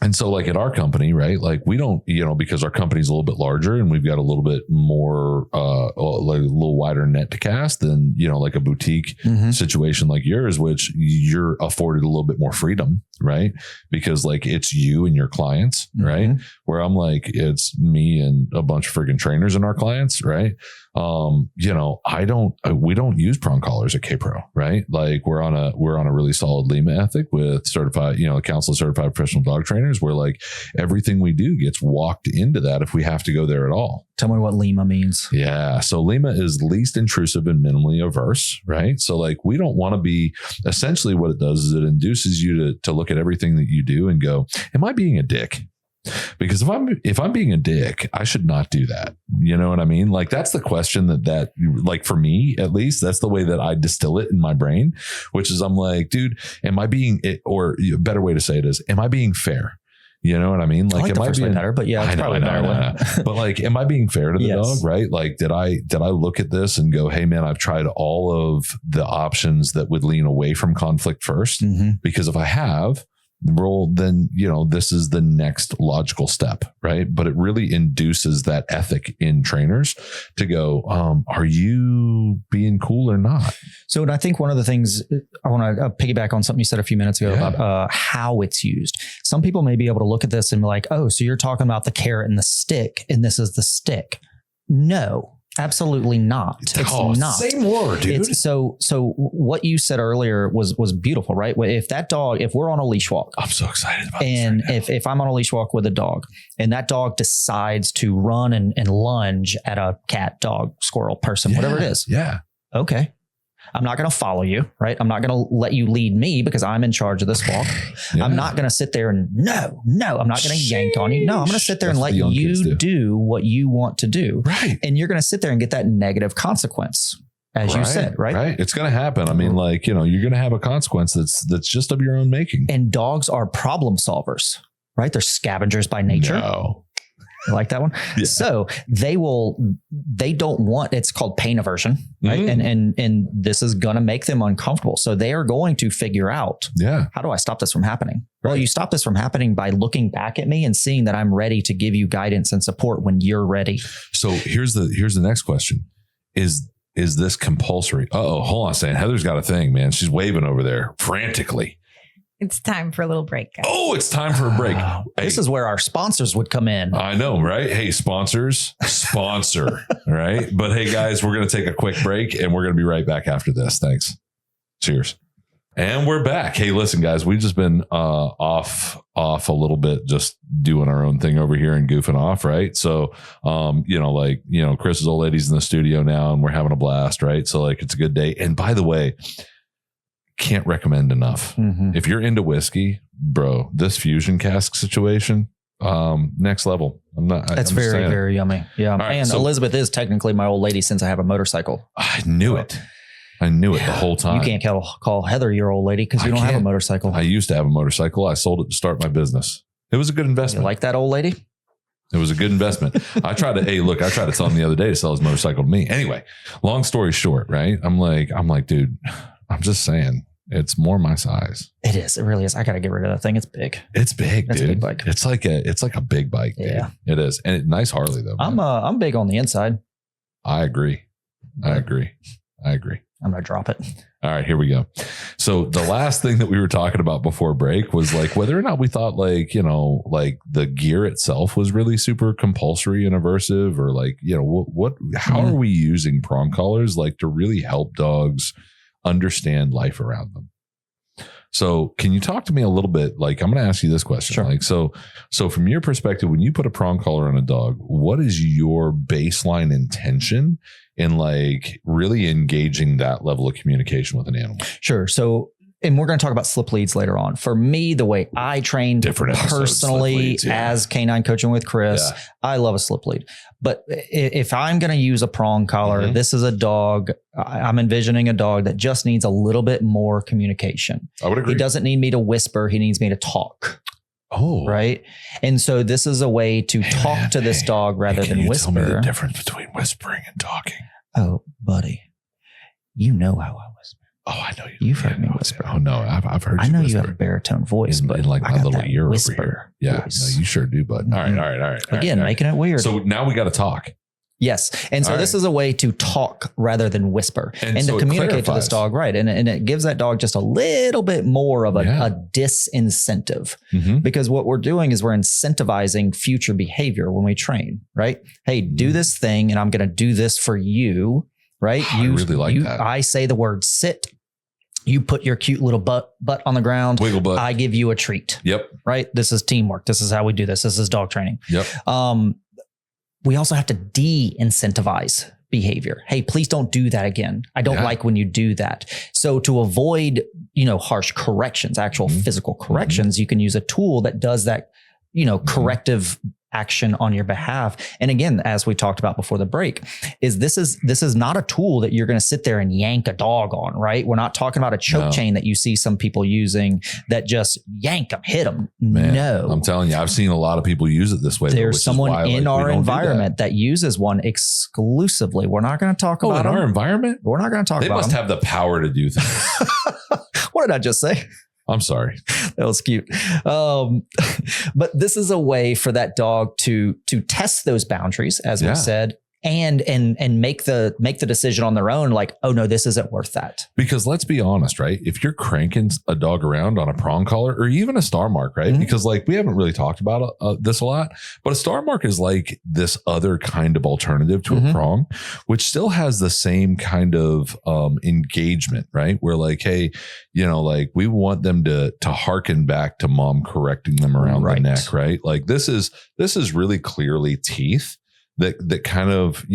And so like at our company, right, like we don't, because our company's a little bit larger and we've got a little bit more, like a little wider net to cast than, like a boutique situation like yours, which you're afforded a little bit more freedom, right? Because like it's you and your clients, right? Where I'm like, it's me and a bunch of friggin' trainers and our clients, right? We don't use Prong Collars at K-Pro, right? Like we're on a really solid Lima ethic with certified, council certified professional dog trainers, where like everything we do gets walked into that if we have to go there at all. Tell me what Lima means. Yeah. So Lima is least intrusive and minimally averse, right? So like we don't want to be, essentially what it does is it induces you to look at everything that you do and go, am I being a dick? Because if I'm being a dick, I should not do that. You know what I mean? Like that's the question that like for me, at least that's the way that I distill it in my brain, which is I'm like, dude, am I being it? Or a better way to say it is, am I being fair? You know what I mean? Like, I like am I being better? But yeah, it's probably better. But like, am I being fair to the dog? Right? Like, did I look at this and go, hey man, I've tried all of the options that would lean away from conflict first, because if I have, then this is the next logical step, right? But it really induces that ethic in trainers to go, are you being cool or not? So, and I think one of the things I want to piggyback on something you said a few minutes ago about how it's used. Some people may be able to look at this and be like, oh, so you're talking about the carrot and the stick, and this is the stick. No. Absolutely not. It's not. Say more, dude. So what you said earlier was beautiful, right? If we're on a leash walk, I'm so excited about and this right if I'm on a leash walk with a dog and that dog decides to run and lunge at a cat, dog, squirrel, person, whatever it is. Yeah. Okay. I'm not going to follow you, right? I'm not going to let you lead me because I'm in charge of this walk. I'm not going to sit there and no, I'm not going to yank on you. No, I'm going to sit there and let you do what you want to do. Right. And you're going to sit there and get that negative consequence, as you said, right? Right. It's going to happen. I mean, like, you're going to have a consequence that's just of your own making. And dogs are problem solvers, right? They're scavengers by nature. No. You like that one? Yeah. So they don't want, it's called pain aversion, right? And this is going to make them uncomfortable. So they are going to figure out, how do I stop this from happening? Right. Well, you stop this from happening by looking back at me and seeing that I'm ready to give you guidance and support when you're ready. So here's the next question. Is this compulsory? Hold on a second. Heather's got a thing, man. She's waving over there frantically. It's time for a little break, guys. Oh, it's time for a break. Hey. This is where our sponsors would come in. I know, right? Hey, sponsor. Right? But hey, guys, we're going to take a quick break and we're going to be right back after this. Thanks. Cheers. And we're back. Hey, listen, guys, we've just been off a little bit, just doing our own thing over here and goofing off, right? So, Chris's old lady's in the studio now and we're having a blast, right? So like, it's a good day. And by the way, can't recommend enough. If you're into whiskey, bro, this fusion cask situation, next level. That's very, very yummy. Yeah. Right, and so, Elizabeth is technically my old lady since I have a motorcycle. I knew it. I knew it the whole time. You can't call Heather your old lady because you don't have a motorcycle. I used to have a motorcycle. I sold it to start my business. It was a good investment. You like that old lady? It was a good investment. I tried to tell him the other day to sell his motorcycle to me. Anyway, long story short, right? I'm like, dude, I'm just saying it's more my size. It is. It really is. I got to get rid of that thing. It's big. It's big, That's dude. a big bike. It's like a big bike. Dude. Yeah, it is. And nice Harley though. Man. I'm big on the inside. I agree. I'm going to drop it. All right, here we go. So the last thing that we were talking about before break was like whether or not we thought like, you know, like the gear itself was really super compulsory and aversive, or like, you know, how are we using prong collars like to really help dogs understand life around them? So can you talk to me a little bit? Like, I'm going to ask you this question. Sure. Like, so from your perspective, when you put a prong collar on a dog, what is your baseline intention in like really engaging that level of communication with an animal? Sure. So, and we're going to talk about slip leads later on. For me, the way I train Different episodes, personally slip leads, yeah. as canine coaching with Chris, I love a slip lead. But if I'm going to use a prong collar, this is a dog. I'm envisioning a dog that just needs a little bit more communication. I would agree. He doesn't need me to whisper. He needs me to talk. Oh, right. And so this is a way to talk to this dog rather than whisper. Tell me the difference between whispering and talking? Oh, buddy, you know how I whisper. Oh, I know you. You've heard me whisper. Oh no, I've heard. I know whisper. you have a baritone voice, in, but in like I my got little that ear whisper over here. Yeah, voice. no, you sure do, bud. All right. Again, making it weird. So now we got to talk. Yes. And so this is a way to talk rather than whisper and so to communicate to this dog. Right. And it gives that dog just a little bit more of a disincentive because what we're doing is we're incentivizing future behavior when we train, right? Hey, do this thing and I'm going to do this for you, right? I really like that. I say the word sit. You put your cute little butt on the ground. Wiggle butt. I give you a treat. Yep. Right. This is teamwork. This is how we do this. This is dog training. Yep. We also have to de-incentivize behavior. Hey, please don't do that again. I don't like when you do that. So to avoid, harsh corrections, actual physical corrections, you can use a tool that does that, corrective action on your behalf. And again, as we talked about before the break, this is not a tool that you're going to sit there and yank a dog on, right? We're not talking about a choke chain that you see some people using that just yank them, hit them. Man, no, I'm telling you, I've seen a lot of people use it this way. There's someone in our environment that uses one exclusively. We're not going to talk about our environment. We're not going to talk about They must have the power to do things. What did I just say? I'm sorry. That was cute. But this is a way for that dog to test those boundaries, as we said, and make the decision on their own. Like, oh no, this isn't worth that. Because let's be honest, right? If you're cranking a dog around on a prong collar or even a Starmark, right? Because like we haven't really talked about this a lot, but a Starmark is like this other kind of alternative to a prong, which still has the same kind of engagement, right? Where like, hey, like we want them to hearken back to mom correcting them around the neck, right? Like this is really clearly teeth that kind of,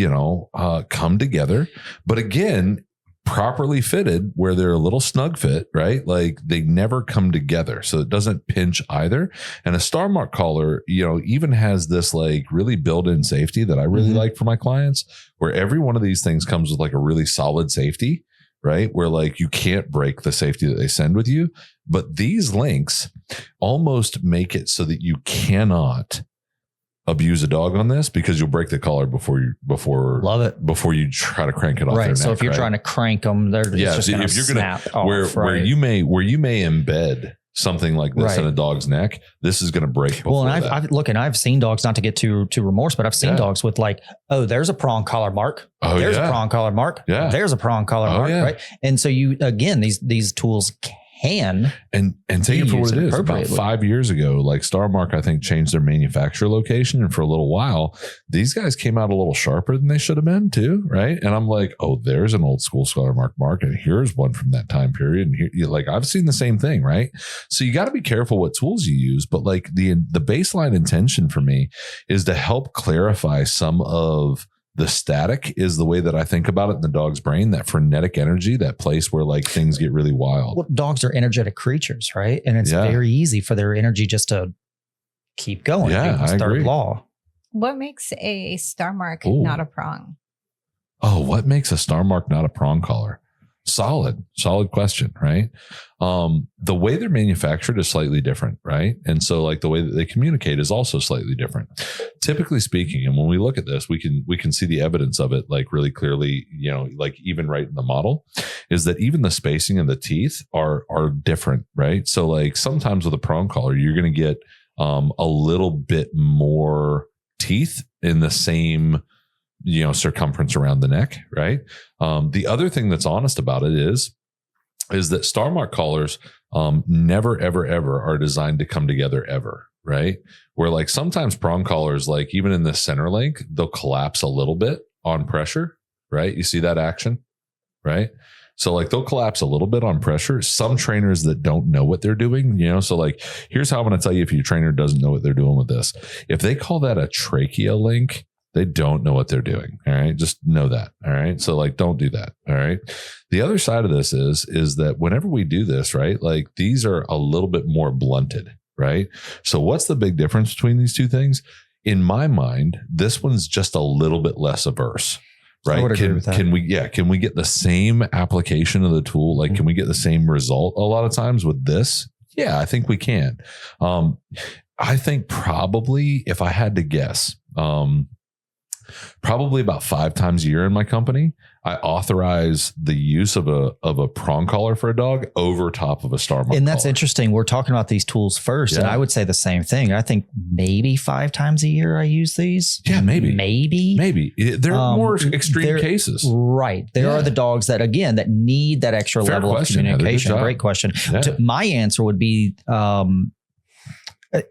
come together. But again, properly fitted where they're a little snug fit, right? Like they never come together. So it doesn't pinch either. And a Starmark collar, even has this like really built-in safety that I really like for my clients, where every one of these things comes with like a really solid safety, right? Where like you can't break the safety that they send with you. But these links almost make it so that you cannot abuse a dog on this because you'll break the collar before you try to crank it off. Right. Their so neck, if you're trying to crank them, they're just going to snap off. Where you may embed something like this in a dog's neck, this is going to break. Well, and I've seen dogs, not to get too remorse, but I've seen dogs with like, oh, there's a prong collar mark. Oh, there's a prong collar mark. Yeah. There's a prong collar mark. Yeah. Right. And so these tools can and take it for what it is. About 5 years ago, like Starmark, I think changed their manufacturer location, and for a little while, these guys came out a little sharper than they should have been too, right? And I'm like, oh, there's an old school Starmark mark, and here's one from that time period, and here, like I've seen the same thing, right? So you got to be careful what tools you use, but like the baseline intention for me is to help clarify some of the static is the way that I think about it in the dog's brain, that frenetic energy, that place where like things get really wild. Well, dogs are energetic creatures, right? And it's very easy for their energy just to keep going. Yeah, I agree. Third law. What makes a Starmark not a prong? Oh, what makes a Starmark not a prong collar? Solid question, right? The way they're manufactured is slightly different, right? And so like the way that they communicate is also slightly different. Typically speaking, and when we look at this, we can see the evidence of it like really clearly, you know, like even right in the model, is that even the spacing of the teeth are different, right? So like sometimes with a prong collar, you're going to get a little bit more teeth in the same, you know, circumference around the neck, right? The other thing that's honest about it is that Starmark collars never, ever, ever are designed to come together ever, right? Where like sometimes prong collars, like even in the center link, they'll collapse a little bit on pressure, right? You see that action, right? So like they'll collapse a little bit on pressure. Some trainers that don't know what they're doing, you know, so like here's how I'm going to tell you if your trainer doesn't know what they're doing with this. If they call that a trachea link, they don't know what they're doing. All right. Just know that. All right. So like, don't do that. All right. The other side of this is that whenever we do this, right, like these are a little bit more blunted, right? So what's the big difference between these two things? In my mind, this one's just a little bit less averse, right? I would agree with that. Can we get the same application of the tool? Like, can we get the same result a lot of times with this? Yeah, I think we can. I think probably if I had to guess, probably about 5 times a year in my company, I authorize the use of a prong collar for a dog over top of a Starmark. And that's collar. interesting. We're talking about these tools first, Yeah. and I would say the same thing. I think maybe 5 times a year I use these. Yeah, maybe. There are more extreme cases. Right. There are the dogs that, again, that need that extra Fair level question, of Heather. Good communication. job. Great question. Yeah. My answer would be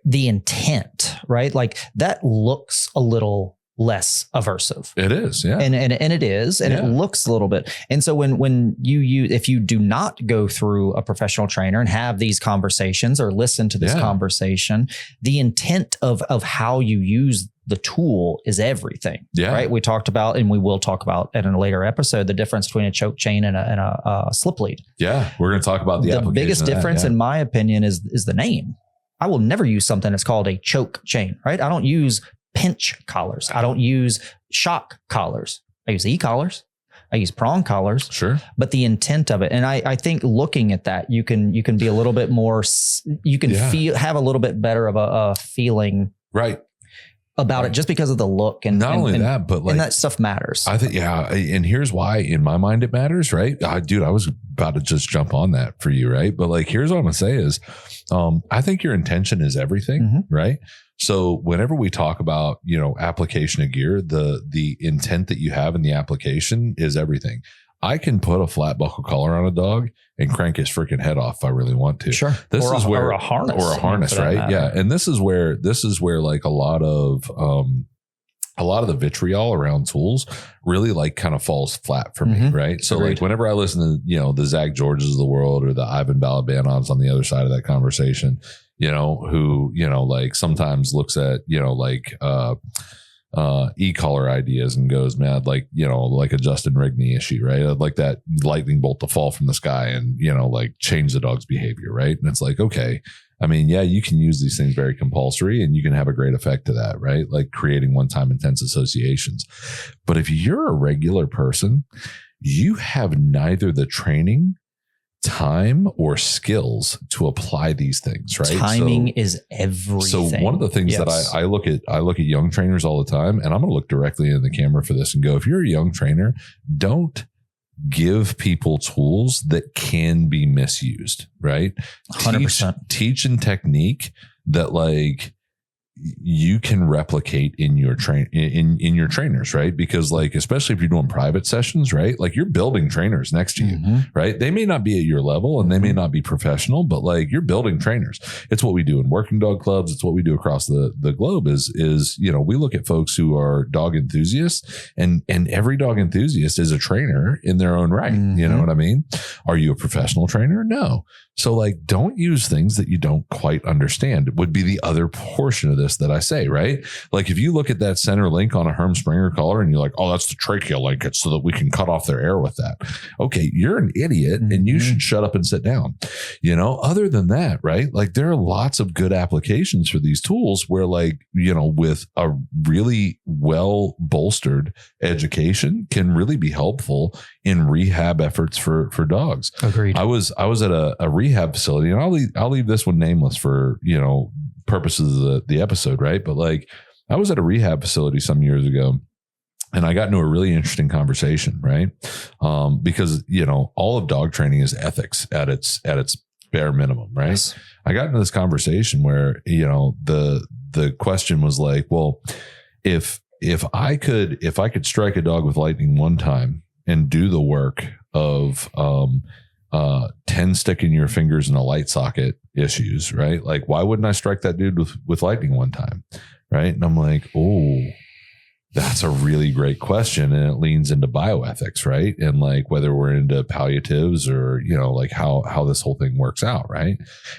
the intent, right? Like that looks a little less aversive. It is, yeah. And it is, and it looks a little bit. And so when you use, if you do not go through a professional trainer and have these conversations or listen to this conversation, the intent of how you use the tool is everything. Yeah. Right. We talked about, and we will talk about in a later episode, the difference between a choke chain and a slip lead. Yeah. We're going to talk about the biggest difference in my opinion is the name. I will never use something that's called a choke chain, right? I don't use pinch collars. I don't use shock collars. I use e-collars. I use prong collars. Sure. But the intent of it, and I think looking at that, you can be a little bit more, you can have a little bit better of a feeling. Right. About it just because of the look and not only that, but like, and that stuff matters. I think, and here's why in my mind it matters, right? Dude, I was about to just jump on that for you, right? But like, here's what I'm gonna say is, I think your intention is everything, right? So whenever we talk about, application of gear, the intent that you have in the application is everything. I can put a flat buckle collar on a dog and crank his freaking head off if I really want to. Sure. Or a harness, right? Yeah. And this is where like a lot of the vitriol around tools really like kind of falls flat for me. Right. So like whenever I listen to, the Zach Georges of the world or the Ivan Balabanovs on the other side of that conversation, who, like sometimes looks at, e-collar ideas and goes mad, like a Justin Rigney issue, right? I'd like that lightning bolt to fall from the sky and like change the dog's behavior, right? And it's like, okay, I mean, yeah, you can use these things very compulsory and you can have a great effect to that, right? Like creating one-time intense associations. But if you're a regular person, you have neither the training, time, or skills to apply these things, right? Timing is everything. So one of the things that I look at young trainers all the time, and I'm going to look directly in the camera for this and go, if you're a young trainer, don't give people tools that can be misused, right? 100%. Teach and technique that like you can replicate in your in your trainers, right? Because like, especially if you're doing private sessions, right? Like you're building trainers next to you, right? They may not be at your level and they may not be professional, but like you're building trainers. It's what we do in working dog clubs. It's what we do across the globe is, we look at folks who are dog enthusiasts and every dog enthusiast is a trainer in their own right. You know what I mean? Are you a professional trainer? No. So like, don't use things that you don't quite understand would be the other portion of this this that I say, right? Like if you look at that center link on a Herm Springer collar and you're like, oh, that's the trachea link. It's so that we can cut off their air with that. Okay. You're an idiot and you should shut up and sit down. You know, other than that, right? Like there are lots of good applications for these tools where like, you know, with a really well bolstered education can really be helpful in rehab efforts for dogs. Agreed. I was at a rehab facility, and I'll leave this one nameless for, you know, purposes of the episode, right? But like I was at a rehab facility some years ago, and I got into a really interesting conversation, right? Because, you know, all of dog training is ethics at its bare minimum, right? Yes. I got into this conversation where, you know, the question was like, well, if I could strike a dog with lightning one time and do the work of 10 sticking your fingers in a light socket issues, right? Like, why wouldn't I strike that dude with lightning one time? Right. And I'm like, oh, that's a really great question. And it leans into bioethics, right? And like whether we're into palliatives or, you know, like how this whole thing works out, right?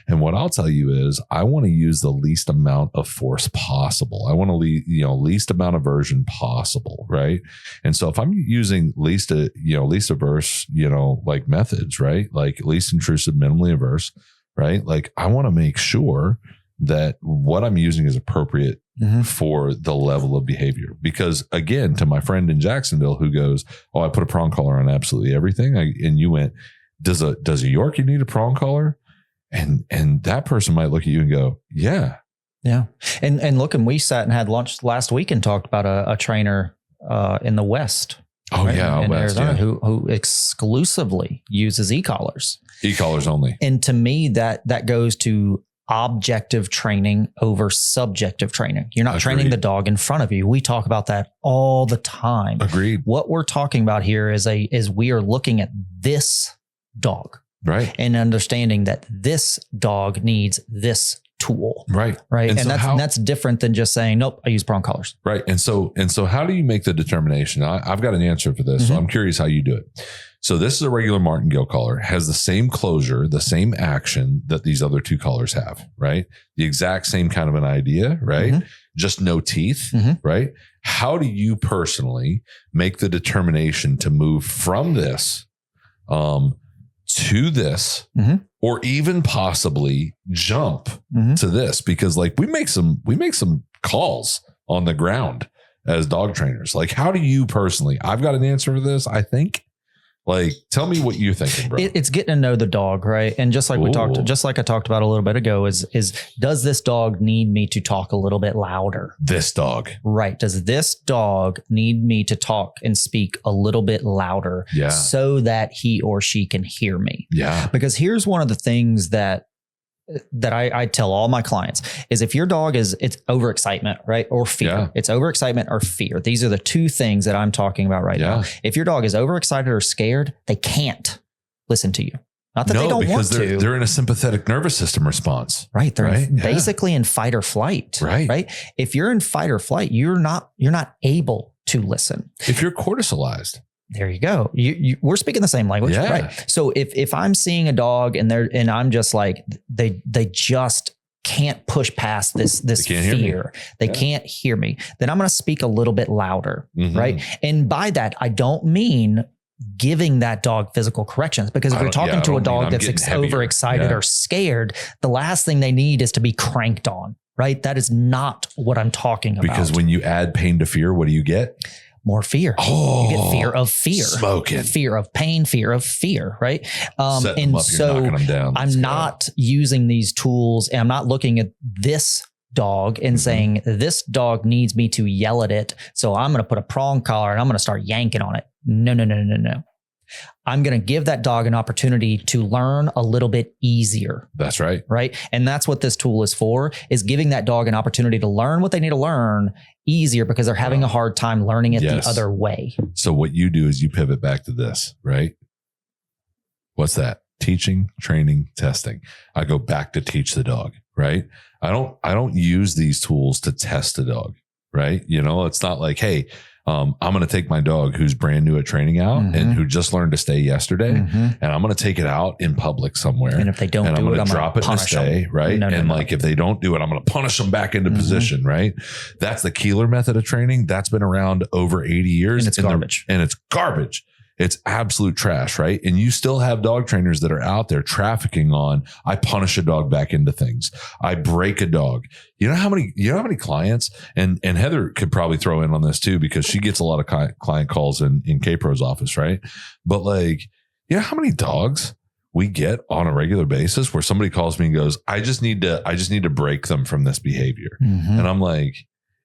And what I'll tell you is I want to use the least amount of force possible. I want to least amount of aversion possible, right? And so if I'm using least averse, you know, like methods, right? Like least intrusive, minimally averse, right? Like I want to make sure that what I'm using is appropriate for the level of behavior. Because again, to my friend in Jacksonville who goes, oh, I put a prong collar on absolutely everything. And you went, does a Yorkie need a prong collar? And that person might look at you and go, yeah. Yeah. And look, and we sat and had lunch last week and talked about a trainer in the West. Oh, right? Yeah. In West, Arizona, yeah. who exclusively uses e-collars. E-collars only. And to me, that goes to objective training over subjective training. You're not training the dog in front of you. We talk about that all the time. Agreed. What we're talking about here is we are looking at this dog. Right. And understanding that this dog needs this tool. Right. Right. And that's different than just saying, nope, I use prong collars. Right. And so how do you make the determination? I've got an answer for this. So I'm curious how you do it. So this is a regular Martingale collar, has the same closure, the same action that these other two collars have, right? The exact same kind of an idea, right? Just no teeth, right? How do you personally make the determination to move from this to this, or even possibly jump to this? Because like we make some calls on the ground as dog trainers. Like, how do you personally? I've got an answer for this, I think. Like, tell me what you're thinking, bro. It's getting to know the dog, right? And just like I talked about a little bit ago, is does this dog need me to talk a little bit louder? This dog, right? Does this dog need me to talk and speak a little bit louder, so that he or she can hear me? Yeah. Because here's one of the things that I tell all my clients is if your dog it's overexcitement, right? Or fear. Yeah. It's overexcitement or fear. These are the two things that I'm talking about right now. If your dog is overexcited or scared, they can't listen to you. Not that they don't want to. They're in a sympathetic nervous system response. Right. They're basically in fight or flight. Right. Right. If you're in fight or flight, you're not able to listen. If you're cortisolized. There you go. We're speaking the same language, right? So if I'm seeing a dog and I'm just like, they just can't push past this fear. They can't hear me. Then I'm going to speak a little bit louder, right? And by that, I don't mean giving that dog physical corrections, because if you're talking to a dog that's overexcited or scared, the last thing they need is to be cranked on, right? That is not what I'm talking about. Because when you add pain to fear, what do you get? More fear. Oh, you get fear of fear, smoking, fear of pain, fear of fear. Right. And up, so knocking them down. I'm not using these tools, and I'm not looking at this dog and saying this dog needs me to yell at it. So I'm going to put a prong collar and I'm going to start yanking on it. No. I'm going to give that dog an opportunity to learn a little bit easier. That's right. Right. And that's what this tool is for, is giving that dog an opportunity to learn what they need to learn easier, because they're having a hard time learning it the other way. So what you do is you pivot back to this, right? What's that? Teaching, training, testing. I go back to teach the dog, right? I don't use these tools to test a dog, right? You know, it's not like, hey, I'm going to take my dog who's brand new at training out and who just learned to stay yesterday, and I'm going to take it out in public somewhere. And if they don't do it, I'm drop it in a stay, right? Like if they don't do it, I'm going to punish them back into position, right? That's the Keeler method of training. That's been around over 80 years. And it's garbage. And it's garbage. It's absolute trash, right? And you still have dog trainers that are out there trafficking on, I punish a dog back into things. I break a dog. You know how many clients, and Heather could probably throw in on this too, because she gets a lot of client calls in K-Pro's office, right? But like, you know how many dogs we get on a regular basis where somebody calls me and goes, I just need to break them from this behavior. And I'm like,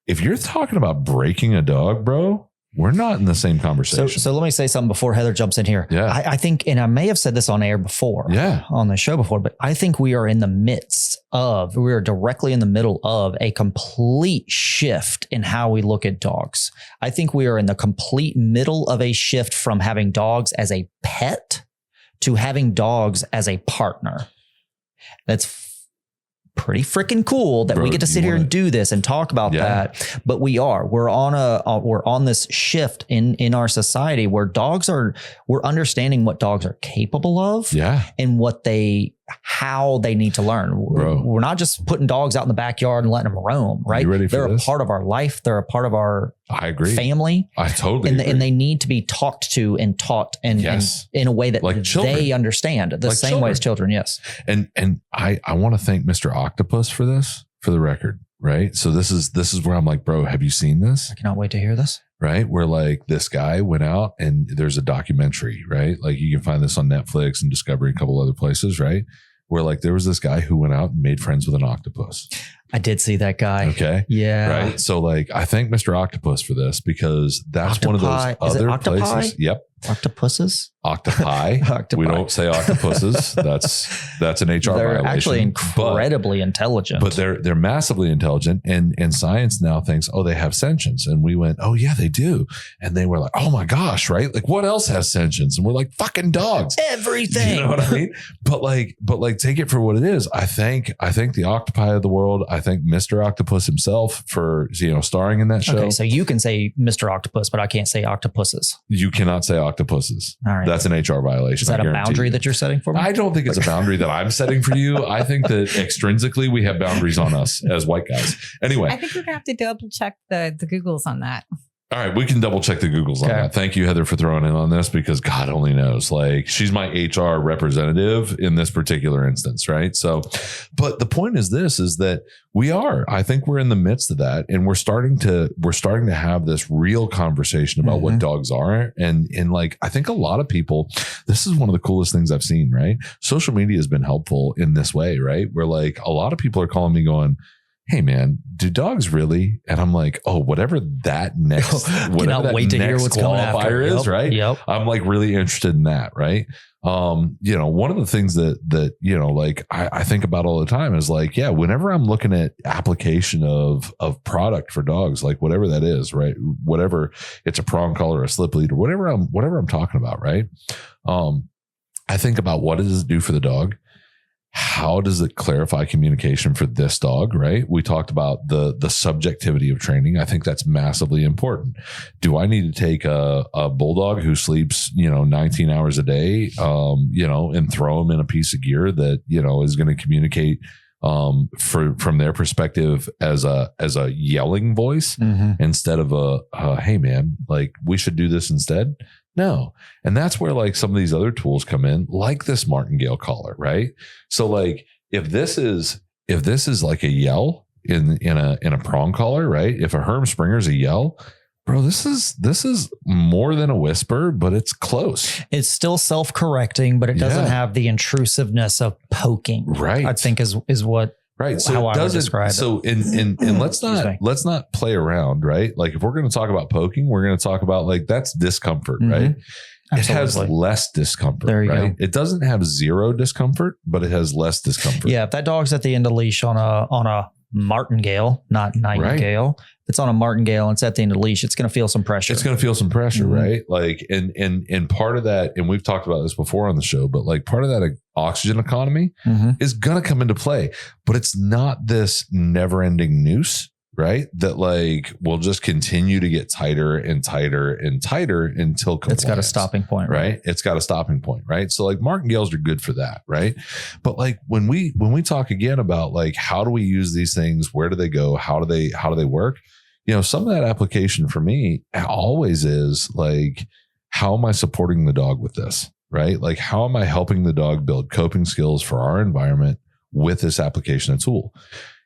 if you're talking about breaking a dog, bro, we're not in the same conversation. So let me say something before Heather jumps in here. Yeah. I think, and I may have said this on air before, on the show before, but I think we are directly in the middle of a complete shift in how we look at dogs. I think we are in the complete middle of a shift from having dogs as a pet to having dogs as a partner. That's pretty freaking cool that we get to sit here and do this and talk about that. But we're on this shift in our society where we're understanding what dogs are capable of and how they need to learn. We're not just putting dogs out in the backyard and letting them roam, right? They're a part of our life. They're a part of our family. I totally agree. And they need to be talked to and taught and in a way that they understand the same way as children. Yes. And I want to thank Mr. Octopus for this, for the record. Right. So this is where I'm like, bro, have you seen this? I cannot wait to hear this. Right. Where like this guy went out and there's a documentary, right? Like you can find this on Netflix and Discovery and a couple other places, right? Where like there was this guy who went out and made friends with an octopus. I did see that guy. Okay. Yeah. Right. So like I thank Mr. Octopus for this because that's one of those other places. Yep. Octopuses? Octopi. We don't say octopuses. That's an HR they're violation. Actually incredibly intelligent. But they're massively intelligent, and science now thinks, oh, they have sentience. And we went, oh yeah, they do. And they were like, oh my gosh, right? Like what else has sentience? And we're like, fucking dogs. Everything. You know what I mean? But like take it for what it is. I think the octopi of the world. I thank Mr. Octopus himself for starring in that show. Okay, so you can say Mr. Octopus, but I can't say octopuses. You cannot say octopuses. All right. That's an HR violation. Is that a boundary that you're setting for me? I don't think it's a boundary that I'm setting for you. I think that extrinsically we have boundaries on us as white guys. Anyway. I think we're going to have to double check the Googles on that. All right, we can double check the Googles on that. Thank you, Heather, for throwing in on this because God only knows. Like she's my HR representative in this particular instance, right? So, but the point is that I think we're in the midst of that, and we're starting to have this real conversation about what dogs are, and like I think a lot of people, this is one of the coolest things I've seen, right? Social media has been helpful in this way, right? Where like a lot of people are calling me going, hey man, do dogs really? And I'm like, oh, whatever that next qualifier is, right? Yep. I'm like really interested in that, right? One of the things that like I think about all the time is like, yeah, whenever I'm looking at application of product for dogs, like whatever that is, right? Whatever it's a prong collar, a slip lead, or whatever I'm talking about, right? I think about what does it do for the dog? How does it clarify communication for this dog, right? We talked about the subjectivity of training. I think that's massively important. Do I need to take a bulldog who sleeps, 19 hours a day, and throw him in a piece of gear that, is going to communicate from their perspective as a yelling voice instead of hey man, like we should do this instead? No. And that's where like some of these other tools come in, like this Martingale collar, right? So like if this is like a yell in a prong collar, right? If a Herm Springer's a yell, bro, this is more than a whisper, but it's close. It's still self-correcting, but it doesn't have the intrusiveness of poking. Right. I think is what right. So how I would describe it. So and let's not play around, right? Like if we're going to talk about poking, we're going to talk about like that's discomfort, right? Absolutely. It has less discomfort, there you right? go. It doesn't have zero discomfort, but it has less discomfort. Yeah, if that dog's at the end of the leash on a martingale, not nightingale. If it's on a martingale and it's at the end of the leash, it's going to feel some pressure. It's going to feel some pressure, right? Like, and part of that, and we've talked about this before on the show, but like part of that oxygen economy is going to come into play, but it's not this never ending noose. right? That like will just continue to get tighter and tighter and tighter until compliance. It's got a stopping point, right? It's got a stopping point, right? So like martingales are good for that, right? But like when we talk again about like how do we use these things, where do they go, how do they work? You know, some of that application for me always is like, how am I supporting the dog with this, right? Like, how am I helping the dog build coping skills for our environment with this application and tool?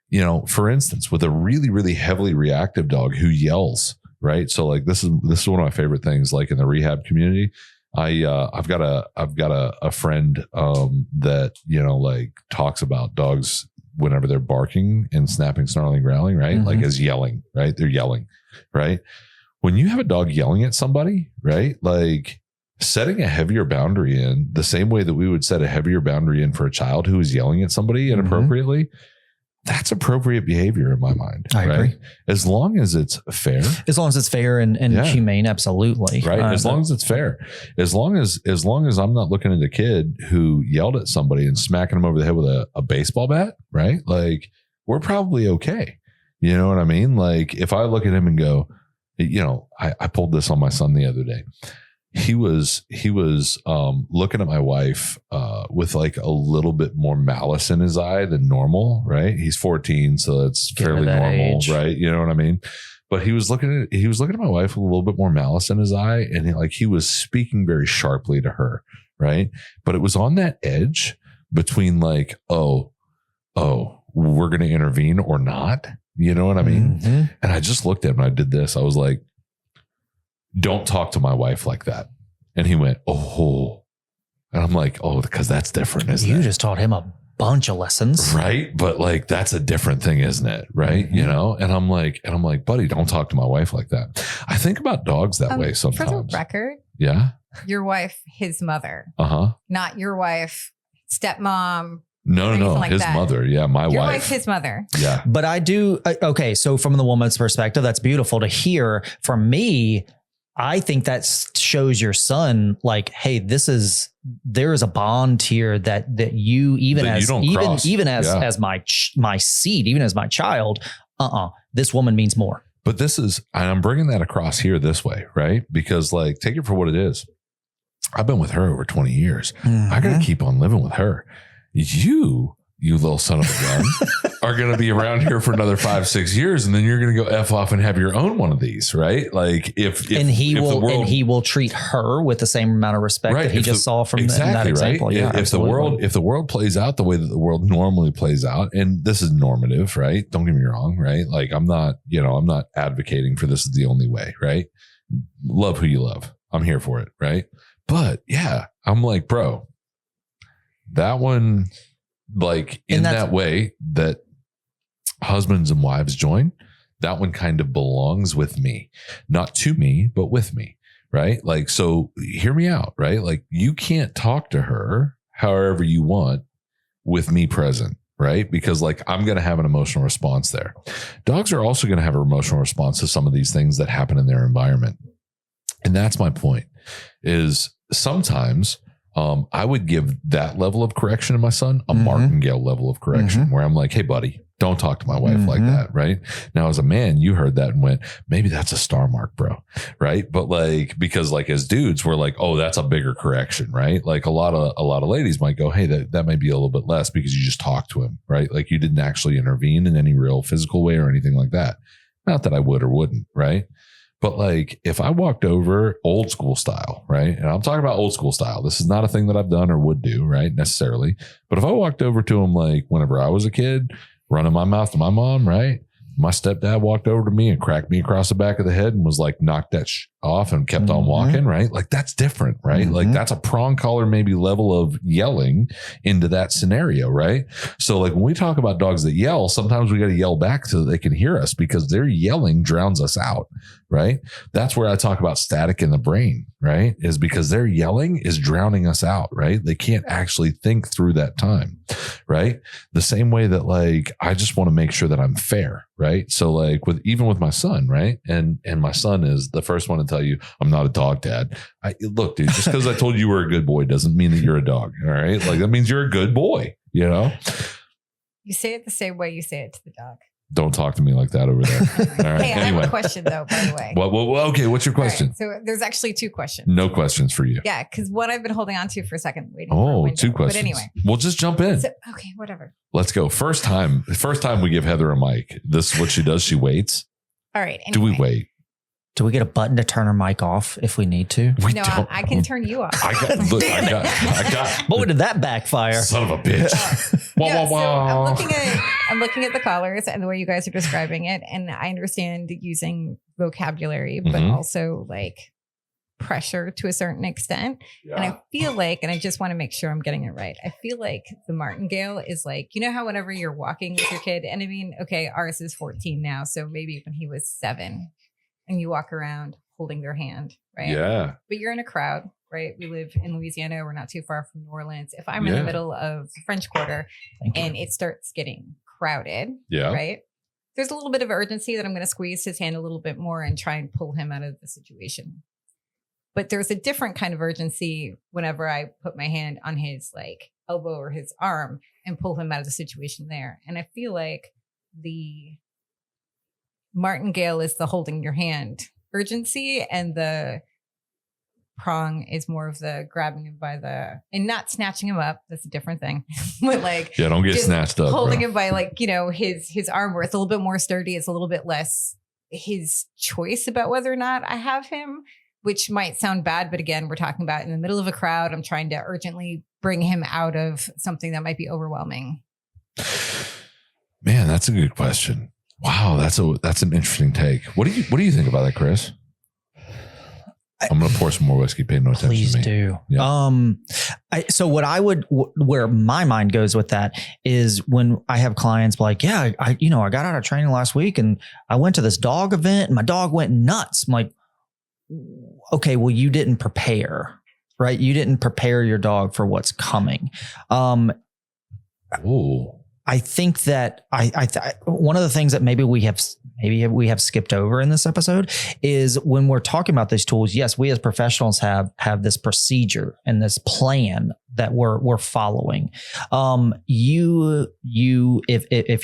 You know, for instance, with a really, really heavily reactive dog who yells, right? So like, this is one of my favorite things, like in the rehab community. I've got a friend, that, you know, like talks about dogs whenever they're barking and snapping, snarling, growling, right? Like as yelling, right? They're yelling, right? When you have a dog yelling at somebody, right? Like setting a heavier boundary in the same way that we would set a heavier boundary in for a child who is yelling at somebody inappropriately, that's appropriate behavior in my mind. I agree. As long as it's fair. As long as it's fair and humane, absolutely. Right. As long as it's fair. As long as I'm not looking at a kid who yelled at somebody and smacking them over the head with a baseball bat, right? Like we're probably okay. You know what I mean? Like if I look at him and go, you know, I pulled this on my son the other day. He was looking at my wife with like a little bit more malice in his eye than normal, right? He's 14, so it's fairly normal, right? You know what I mean? But he was looking at my wife with a little bit more malice in his eye, and he was speaking very sharply to her, right? But it was on that edge between like, oh, we're going to intervene or not. You know what I mean? And I just looked at him and I did this. I was like, don't talk to my wife like that. And he went, oh. And I'm like, oh, because that's different, isn't it? You just taught him a bunch of lessons. Right. But like, that's a different thing, isn't it? Right. You know? And I'm like, buddy, don't talk to my wife like that. I think about dogs that way sometimes. For the record. Yeah. Your wife, his mother. Not your wife, stepmom. No, like his that. mother. Yeah, my Your wife. his mother. Yeah. But I do. Okay. So from the woman's perspective, that's beautiful to hear. From me, I think that shows your son like, hey, there is a bond here that you even as my seed, even as my child, this woman means more. But and I'm bringing that across here this way, right? Because like, take it for what it is. I've been with her over 20 years. I got to keep on living with her. You little son of a gun are going to be around here for another 5-6 years. And then you're going to go F off and have your own one of these, right? Like he will treat her with the same amount of respect that he just saw from that example. Right? Yeah, if the world plays out the way that the world normally plays out, and this is normative, right? Don't get me wrong, right? Like I'm not advocating for this is the only way, right? Love who you love. I'm here for it. Right. But yeah, I'm like, bro, that one, like in that way that husbands and wives join, that one kind of belongs with me, not to me, but with me. Right. Like, so hear me out, right? Like you can't talk to her however you want with me present. Right. Because like, I'm going to have an emotional response there. Dogs are also going to have an emotional response to some of these things that happen in their environment. And that's my point is sometimes I would give that level of correction to my son, a martingale level of correction, where I'm like, hey, buddy, don't talk to my wife like that. Right. Now, as a man, you heard that and went, maybe that's a Starmark, bro. Right. But like, because like as dudes, we're like, oh, that's a bigger correction. Right. Like a lot of ladies might go, hey, that might be a little bit less because you just talked to him. Right. Like you didn't actually intervene in any real physical way or anything like that. Not that I would or wouldn't. Right. But like if I walked over old school style, right? And I'm talking about old school style. This is not a thing that I've done or would do, right? Necessarily. But if I walked over to him like whenever I was a kid, running my mouth to my mom, right? My stepdad walked over to me and cracked me across the back of the head and was like, knocked that off and kept on walking, right? Like that's different, right? Like that's a prong collar, maybe level of yelling into that scenario, right? So like when we talk about dogs that yell, sometimes we got to yell back so that they can hear us because their yelling drowns us out, right? That's where I talk about static in the brain, right? Is because their yelling is drowning us out, right? They can't actually think through that time, right? The same way that like, I just want to make sure that I'm fair, right? So like even with my son, right? And my son is the first one to tell you, I'm not a dog dad. Look, dude, just because I told you were a good boy doesn't mean that you're a dog. All right. Like that means you're a good boy, you know? You say it the same way you say it to the dog. Don't talk to me like that over there. All right. Hey, I have a question though, by the way. Well, okay. What's your question? Right, so there's actually 2 questions. No questions for you. Yeah, because one I've been holding on to for a second, waiting. Oh, for a 2 questions. But anyway, we'll just jump in. so, okay, whatever. Let's go. First time we give Heather a mic. This is what she does. She waits. All right. Anyway. Do we wait? Do we get a button to turn her mic off if we need to? We No, don't. I can turn you off. I got. Boy, did that backfire. Son of a bitch. Wah, Yeah, wah, so wah. I'm looking at the collars and the way you guys are describing it, and I understand using vocabulary, but Mhm. also like pressure to a certain extent. And I feel like, and I just want to make sure I'm getting it right. I feel like the martingale is like, you know how whenever you're walking with your kid, and I mean, okay, ours is 14 now, so maybe when he was 7, and you walk around holding their hand, right? Yeah. But you're in a crowd, right? We live in Louisiana. We're not too far from New Orleans. If I'm in Yeah. the middle of the French Quarter Thank you. and it starts getting crowded, Yeah. right? There's a little bit of urgency that I'm going to squeeze his hand a little bit more and try and pull him out of the situation. But there's a different kind of urgency whenever I put my hand on his like elbow or his arm and pull him out of the situation there. And I feel like the martingale is the holding your hand urgency, and the prong is more of the grabbing him by the, and not snatching him up. That's a different thing. But like, Yeah. Don't get just snatched up. holding Bro. him by like, you know, his arm where it's a little bit more sturdy. It's a little bit less his choice about whether or not I have him, which might sound bad. But again, we're talking about in the middle of a crowd. I'm trying to urgently bring him out of something that might be overwhelming. Man, that's a good question. Wow, that's an interesting take. What do you think about that, Chris? I'm gonna pour some more whiskey. Pay no attention Please to me. do. Yeah. So what I would, where my mind goes with that is when I have clients like, yeah, I got out of training last week and I went to this dog event and my dog went nuts. I'm like, okay, well, you didn't prepare, right? You didn't prepare your dog for what's coming. Ooh. I think that one of the things that maybe we have skipped over in this episode is when we're talking about these tools. Yes, we as professionals have this procedure and this plan that we're following. If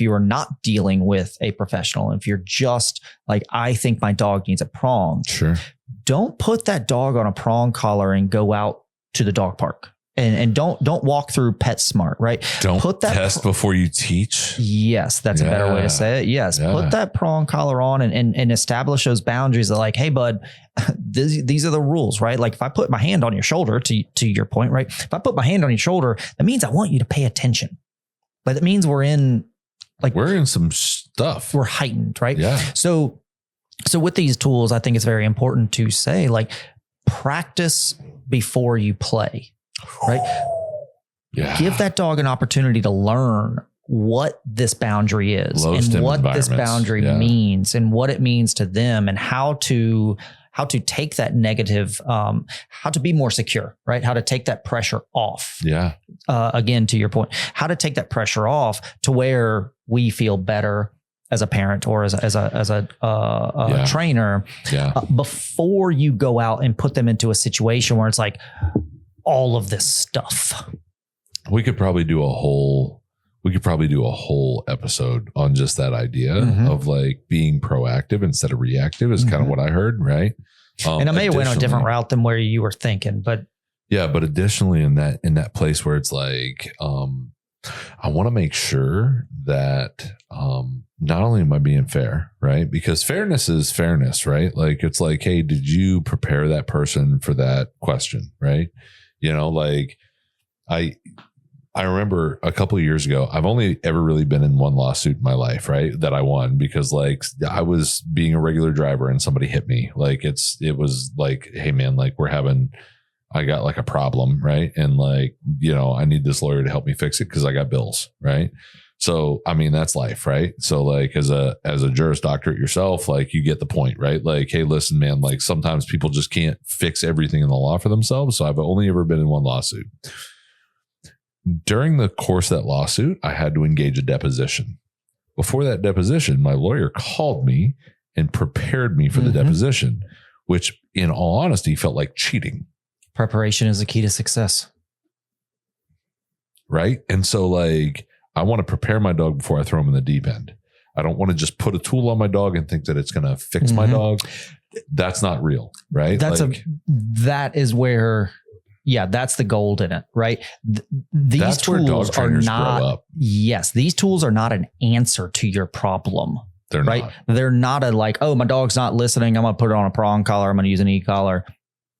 you are not dealing with a professional, if you're just like, I think my dog needs a prong, Sure. don't put that dog on a prong collar and go out to the dog park. And don't walk through PetSmart, right? Don't put that test before you teach. Yes, that's a better way Yeah. to say it. Yes, Yeah. put that prong collar on and establish those boundaries that like, hey, bud, these are the rules, right? Like if I put my hand on your shoulder, to your point, right? If I put my hand on your shoulder, that means I want you to pay attention. But it means we're in some stuff. we're heightened, right? Yeah. So with these tools, I think it's very important to say like practice before you play. Right. Yeah. Give that dog an opportunity to learn what this boundary is Low and stim what this environments. boundary Yeah. means and what it means to them and how to take that negative, how to be more secure, right? How to take that pressure off. Yeah. Again, to your point, how to take that pressure off to where we feel better as a parent or as a trainer Yeah. before you go out and put them into a situation where it's like, all of this stuff. We could probably do a whole episode on just that idea of like being proactive instead of reactive is kind of what I heard. Right. And I may have went on a different additionally- route than where you were thinking, but Yeah. But additionally in that place where it's like, I want to make sure that, not only am I being fair, right? Because fairness is fairness, right? Like, it's like, hey, did you prepare that person for that question? Right. You know, like I remember a couple of years ago, I've only ever really been in one lawsuit in my life, right? That I won because like I was being a regular driver and somebody hit me. Like it was like, hey man, like I got like a problem, right? And like, you know, I need this lawyer to help me fix it because I got bills, right? So, I mean, that's life, right? So like as a Juris Doctorate yourself, like you get the point, right? Like, hey, listen, man, like sometimes people just can't fix everything in the law for themselves. So I've only ever been in one lawsuit. During the course of that lawsuit, I had to engage a deposition. Before that deposition, my lawyer called me and prepared me for the deposition, which in all honesty felt like cheating. preparation is the key to success. Right. And so like, I want to prepare my dog before I throw him in the deep end. I don't want to just put a tool on my dog and think that it's going to fix my dog. That's not real, right? That is where, that's the gold in it, right? These tools are not, these tools are not an answer to your problem. They're right. not. They're not a like, oh, my dog's not listening, I'm going to put it on a prong collar, I'm going to use an e-collar.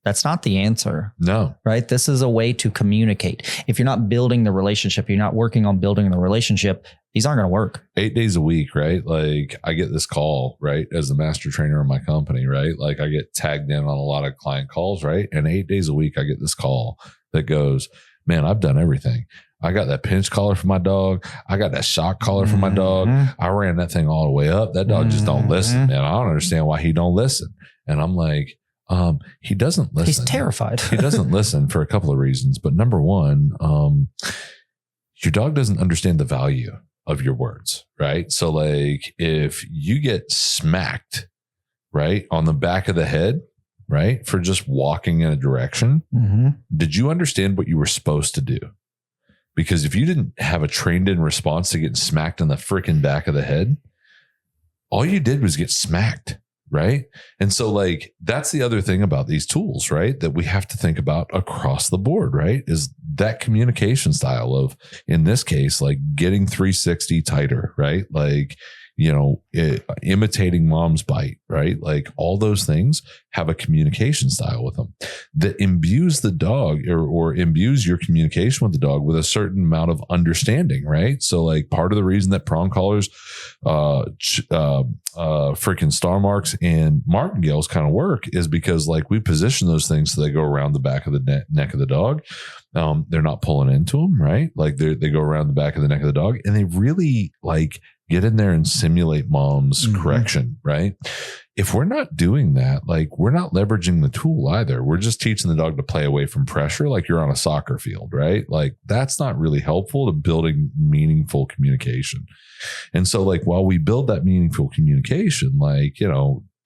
That's not the answer. No. Right. This is a way to communicate. If you're not building the relationship, you're not working on building the relationship, these aren't going to work. 8 days a week, right? Like I get this call, right? As the master trainer in my company, right? Like I get tagged in on a lot of client calls, right? And 8 days a week, I get this call that goes, man, I've done everything. I got that pinch collar for my dog. I got that shock collar for my dog. I ran that thing all the way up. That dog just don't listen, man. I don't understand why he don't listen. And I'm like, he doesn't listen. He's terrified. He doesn't listen for a couple of reasons. But number one, your dog doesn't understand the value of your words, right? So like if you get smacked, right, on the back of the head, right, for just walking in a direction, did you understand what you were supposed to do? Because if you didn't have a trained in response to getting smacked in the freaking back of the head, all you did was get smacked. Right. And so like, that's the other thing about these tools, right? That we have to think about across the board, right? Is that communication style of, in this case, like getting 360 tighter, right? Like, imitating mom's bite, right? Like all those things have a communication style with them that imbues the dog or imbues your communication with the dog with a certain amount of understanding, right? So like part of the reason that Prong Collars, freaking Starmarks and Martingales kind of work is because like we position those things so they go around the back of the neck of the dog. They're not pulling into them, right? Like they go around the back of the neck of the dog and they really like get in there and simulate mom's correction, right? If we're not doing that, like we're not leveraging the tool either. We're just teaching the dog to play away from pressure like you're on a soccer field, right? Like that's not really helpful to building meaningful communication. And so like while we build that meaningful communication, like,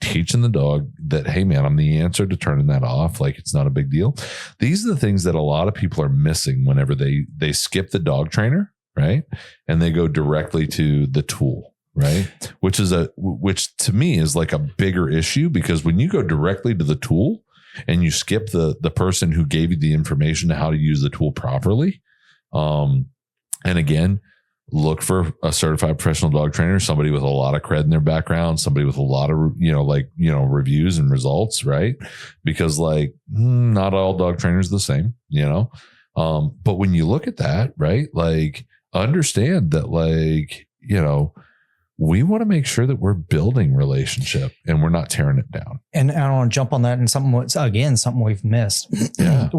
teaching the dog that, hey man, I'm the answer to turning that off. Like it's not a big deal. These are the things that a lot of people are missing whenever they skip the dog trainer, right? And they go directly to the tool, right? Which to me is like a bigger issue because when you go directly to the tool and you skip the person who gave you the information to how to use the tool properly. And again, look for a certified professional dog trainer, somebody with a lot of cred in their background, somebody with a lot of, reviews and results, right? Because like not all dog trainers are the same, but when you look at that, right, like understand that like, we want to make sure that we're building relationship and we're not tearing it down. And I want to jump on that and something we've missed. Yeah.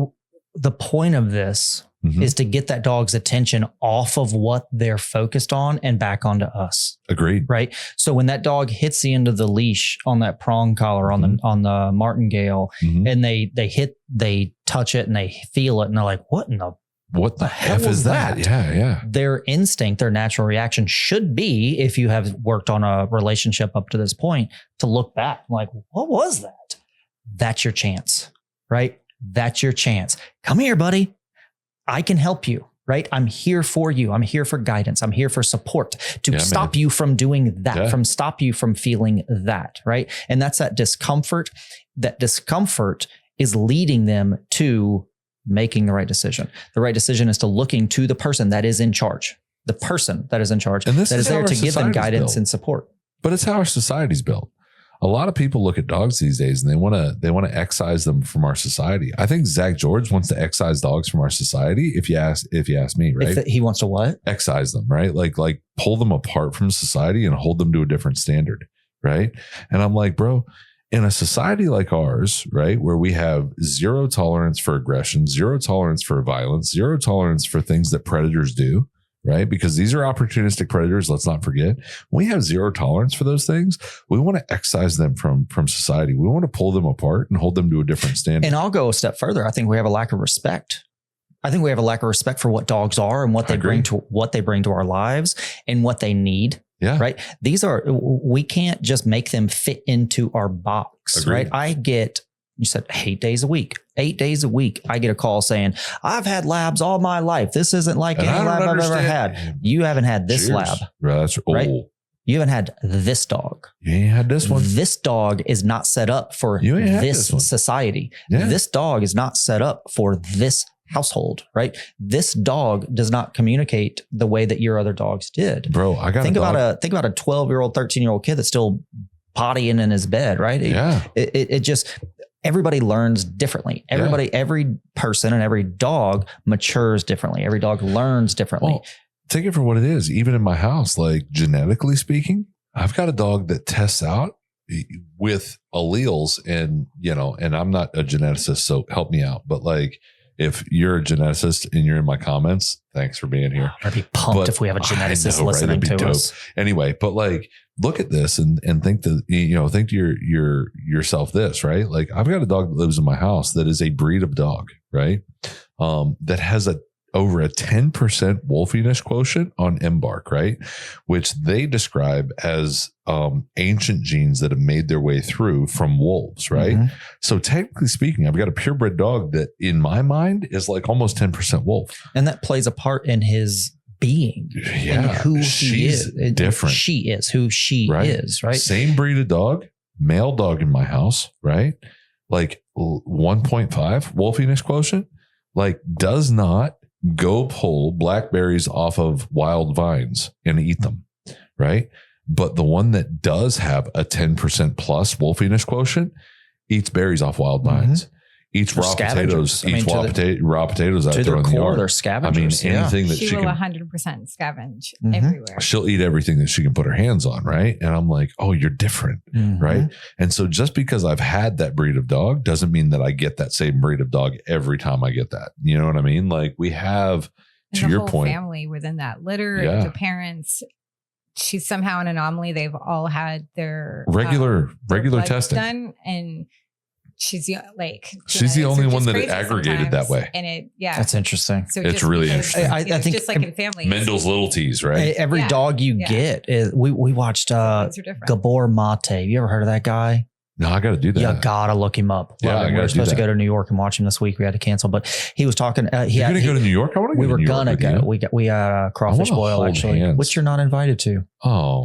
The point of this is to get that dog's attention off of what they're focused on and back onto us. Agreed. Right. So when that dog hits the end of the leash on that prong collar on the Martingale and they touch it and they feel it and they're like, what the hell is that? Yeah. Their instinct, their natural reaction should be, if you have worked on a relationship up to this point, to look back like, what was that? That's your chance, right? That's your chance. Come here, buddy. I can help you, right? I'm here for you. I'm here for guidance. I'm here for support to stop you from doing that, from stop you from feeling that, right? And that's that discomfort. That discomfort is leading them to making the right decision. The right decision is to looking to the person that is in charge, the person that is in charge, and that is there to give them guidance and support. But it's how our society's built. A lot of people look at dogs these days and they want to excise them from our society. I think Zach George wants to excise dogs from our society. If you ask me, right? He wants to what? Excise them, right? Like pull them apart from society and hold them to a different standard, right? And I'm like, bro, in a society like ours, right, where we have zero tolerance for aggression, zero tolerance for violence, zero tolerance for things that predators do, right? Because these are opportunistic predators. Let's not forget. When we have zero tolerance for those things, we want to excise them from society. We want to pull them apart and hold them to a different standard. And I'll go a step further. I think we have a lack of respect. I think we have a lack of respect for what dogs are and what they bring to our lives and what they need. Yeah. Right. We can't just make them fit into our box. Agreed. Right. You said 8 days a week. 8 days a week, I get a call saying, I've had labs all my life. This isn't like any lab I've ever had. You haven't had this lab. Right. That's right? You haven't had this dog. You ain't had this one. This dog is not set up for this society. Yeah. This dog is not set up for this household, right? This dog does not communicate the way that your other dogs did. Bro, I got think about a 12-year-old, 13-year-old kid that's still pottying in his bed, right? It just, everybody learns differently. Every person and every dog matures differently. Every dog learns differently. Well, take it for what it is. Even in my house, like genetically speaking, I've got a dog that tests out with alleles, and and I'm not a geneticist, so help me out. But like, if you're a geneticist and you're in my comments, thanks for being here. I'd be pumped if we have a geneticist listening to us. Anyway, but like, look at this and think that, think to yourself this, right? Like, I've got a dog that lives in my house that is a breed of dog, right? That has over a 10% wolfiness quotient on Embark, right? Which they describe as ancient genes that have made their way through from wolves, right? Mm-hmm. So technically speaking, I've got a purebred dog that in my mind is like almost 10% wolf. And that plays a part in his being. Yeah. Who he is. Different. She is who she is, right? Same breed of dog, male dog in my house, right? Like 1.5 wolfiness quotient, like does not go pull blackberries off of wild vines and eat them, right? But the one that does have a 10% plus wolfiness quotient eats berries off wild vines, eats raw potatoes, raw potatoes out there in the yard. They're scavengers. I mean, anything that she will 100% scavenge everywhere. She'll eat everything that she can put her hands on, right? And I'm like, oh, you're different, right? And so just because I've had that breed of dog doesn't mean that I get that same breed of dog every time I get that. You know what I mean? Like, we have, to your point, family within that litter, the parents. She's somehow an anomaly. They've all had their regular testing done, and she's like, she's the only one that aggregated that way. And that's interesting. So it's really interesting. I think just like in families, Mendel's little T's, right? Every dog you get is, we watched Gabor Mate. You ever heard of that guy? No, I got to do that. You gotta look him up. Yeah, we were supposed to go to New York and watch him this week. We had to cancel, but he was talking. You're gonna go to New York? I want to go. We were gonna go. We got crawfish boil actually, which you're not invited to. Oh.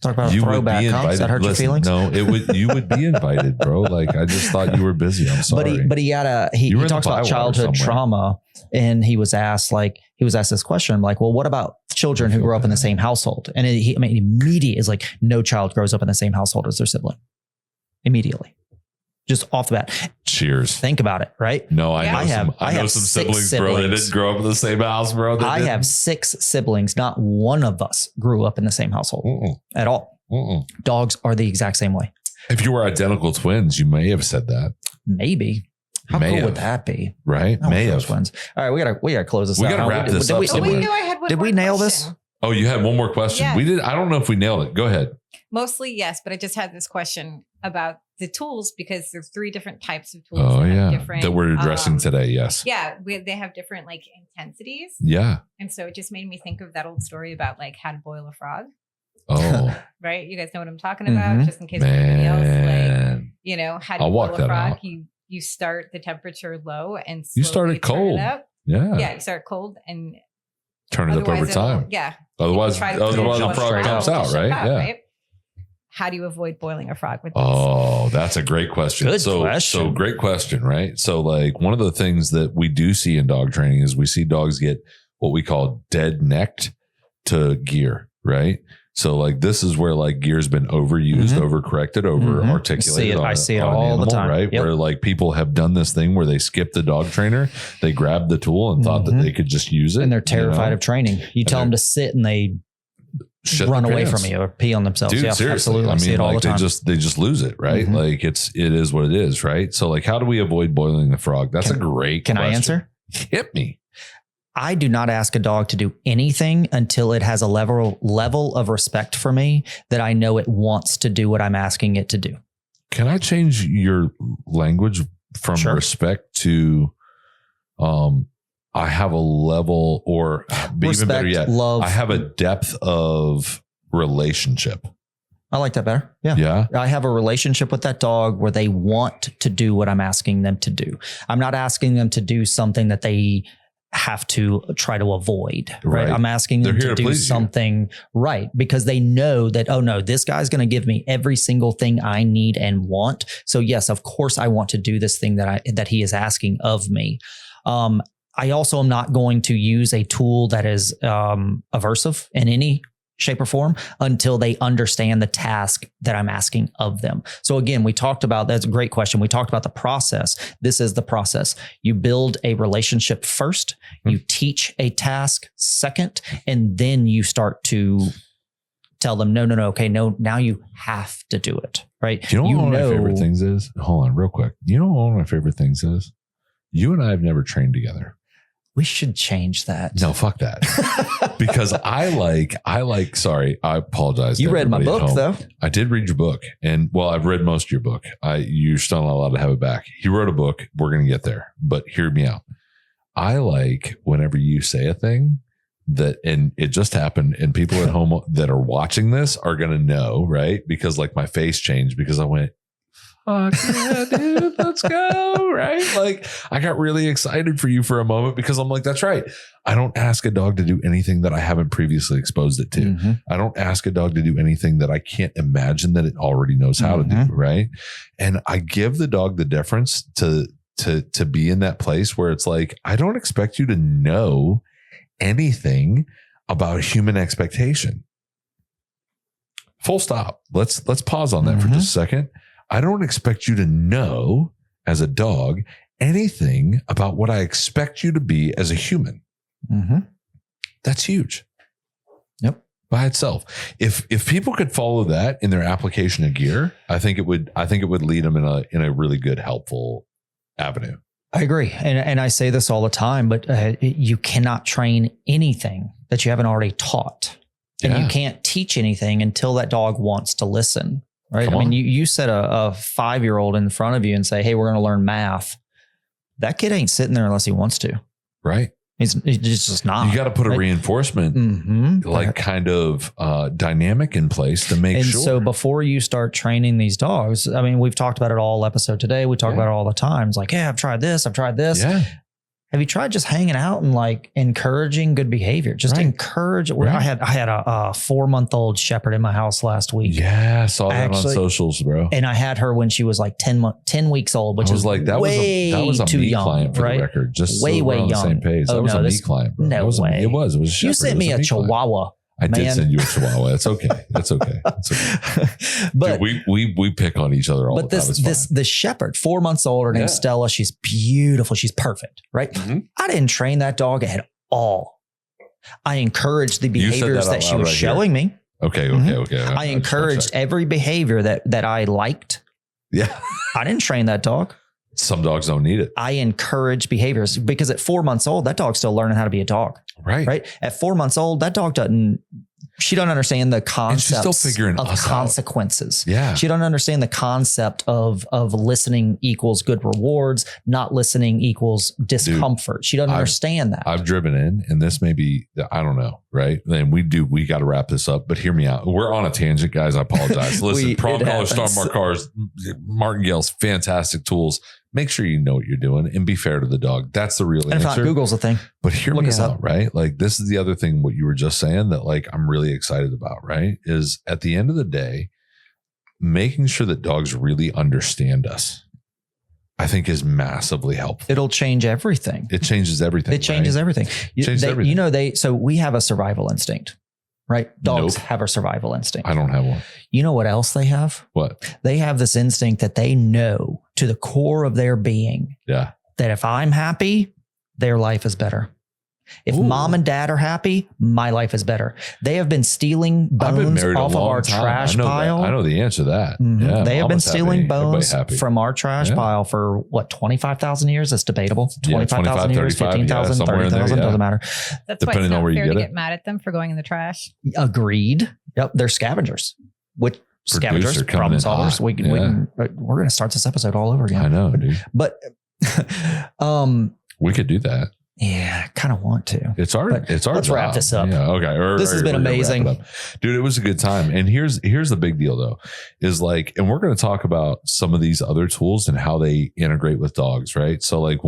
Talk about a throwback. Does that hurt your feelings? No, you would be invited, bro. Like, I just thought you were busy. I'm sorry. But he had he talks about childhood trauma, and he was asked this question. I'm like, well, what about children who grew up in the same household? And immediate is like, no child grows up in the same household as their sibling. Immediately. Just off the bat. Cheers. Think about it, right? No, I know some siblings, bro. They didn't grow up in the same house, bro. I have 6 siblings. Not one of us grew up in the same household at all. Dogs are the exact same way. If you were identical twins, you may have said that. Maybe. How cool would that be? Right? May have. Twins. All right, we gotta close this out. We gotta wrap this up. Did we nail this? Oh, you had one more question. Yeah. We did. I don't know if we nailed it. Go ahead. Mostly, yes, but I just had this question about the tools, because there's 3 different types of tools. Oh, that we're addressing today. Yes. Yeah. They have different like intensities. Yeah. And so it just made me think of that old story about like how to boil a frog. Oh. Right. You guys know what I'm talking about, just in case anybody else, like, how to boil a frog. You start the temperature low and you start it cold. Yeah. Yeah. You start cold and turn it up over time. Yeah. Otherwise the frog comes out, right? Yeah. Right? How do you avoid boiling a frog with this? Oh, that's a great question. So great question, right? So like, one of the things that we do see in dog training is we see dogs get what we call dead necked to gear, right? So like, this is where like gear's been overused, overcorrected, over articulated. I see it all the time, right? Yep. Where like people have done this thing where they skip the dog trainer, they grabbed the tool and thought that they could just use it, and they're terrified of training. You tell them to sit and they run away from you or pee on themselves. Dude, seriously. Absolutely. I mean, see it all like the time. they just lose it, right? Like it is what it is, right? So like, how do we avoid boiling the frog? That's a great question. Can I answer? Hit me. I do not ask a dog to do anything until it has a level of respect for me that I know it wants to do what I'm asking it to do. Can I change your language from respect to, I have a level, or respect, even better yet, love. I have a depth of relationship. I like that better. Yeah. I have a relationship with that dog where they want to do what I'm asking them to do. I'm not asking them to do something that they have to try to avoid, right? Right. I'm asking them to do something right because they know that, oh no, this guy's going to give me every single thing I need and want. So yes, of course I want to do this thing that he is asking of me. I also am not going to use a tool that is aversive in any shape or form until they understand the task that I'm asking of them. So again, we talked about, that's a great question. We talked about the process. This is the process. You build a relationship first, you teach a task second, and then you start to tell them, no, okay, no, now you have to do it, right? You know what one of my favorite things is? Hold on real quick. You know what one of my favorite things is? You and I have never trained together. We should change that. No, fuck that. Because I like, sorry, I apologize. You read my book though. I did read your book. And well, I've read most of your book. You're still not allowed to have it back. He wrote a book. We're going to get there, but hear me out. I like whenever you say a thing that, and it just happened, and people at home that are watching this are going to know, right? Because like my face changed because I went, fuck yeah, dude, let's go, right? Like I got really excited for you for a moment because I'm like, that's right. I don't ask a dog to do anything that I haven't previously exposed it to. Mm-hmm. I don't ask a dog to do anything that I can't imagine that it already knows how to do, right? And I give the dog the deference to be in that place where it's like, I don't expect you to know anything about human expectation. Full stop. Let's pause on that for just a second. I don't expect you to know as a dog anything about what I expect you to be as a human. Mm-hmm. That's huge. Yep. By itself. If people could follow that in their application of gear, I think it would lead them in a really good, helpful avenue. I agree. And I say this all the time, but you cannot train anything that you haven't already taught. And you can't teach anything until that dog wants to listen. Right. I mean, you set a 5-year-old in front of you and say, hey, we're going to learn math. That kid ain't sitting there unless he wants to. Right. He's just not. You got to put a reinforcement kind of dynamic in place to make sure. And so before you start training these dogs, I mean, we've talked about it all episode today. We talk about it all the time. It's like, yeah, I've tried this. Yeah. Have you tried just hanging out and like encouraging good behavior? Just encourage. Right. I had a 4-month-old shepherd in my house last week. Yeah, I saw that on socials, bro. And I had her when she was like 10 weeks old, which was like that was a too me young, client for the record. Just way young. On the same page. That was a me client, bro. No way. It was a shepherd. You sent me a Chihuahua. I did send you a Chihuahua. It's okay. It's okay. But dude, we pick on each other all the time. This shepherd, 4 months old, her name's Stella. She's beautiful. She's perfect. Right. Mm-hmm. I didn't train that dog at all. I encouraged the behaviors that she was showing me. Okay. I encouraged every behavior that I liked. Yeah. I didn't train that dog. Some dogs don't need it. I encourage behaviors because at 4 months old, that dog's still learning how to be a dog. Right. At 4 months old, that dog she doesn't understand the concept of consequences. Yeah. She doesn't understand the concept of listening equals good rewards, not listening equals discomfort. She doesn't understand that. I've driven in, and this may be, I don't know. Right. And we got to wrap this up, but hear me out. We're on a tangent, guys. I apologize. Listen, Prong Collars, Starmark Collars, Martingale's fantastic tools. Make sure you know what you're doing and be fair to the dog. That's the real answer. And if not, Google's a thing. But hear me out, right? Like this is the other thing, what you were just saying that like I'm really excited about, right? Is at the end of the day, making sure that dogs really understand us, I think is massively helpful. It'll change everything. It changes everything. It changes everything. So we have a survival instinct, right? Dogs have a survival instinct. I don't have one. You know what else they have? What? They have this instinct that they know to the core of their being. Yeah. That if I'm happy, their life is better. If mom and dad are happy, my life is better. They have been stealing bones off of our trash pile. I know the answer to that. Mm-hmm. Yeah, they have been stealing bones from our trash pile for what, 25,000 years? It's debatable. 25,000 years, 15,000, 30,000, doesn't matter. That's why it's not fair to get mad at them for going in the trash. Agreed. Yep. They're scavengers. Which scavengers, problem solvers. We're going to start this episode all over again. I know, dude. But we could do that. Yeah, I kind of want to. It's our let's job. wrap this up. Yeah, okay. This has been amazing. Dude, it was a good time. And here's the big deal though, is like, and we're going to talk about some of these other tools and how they integrate with dogs, right? So like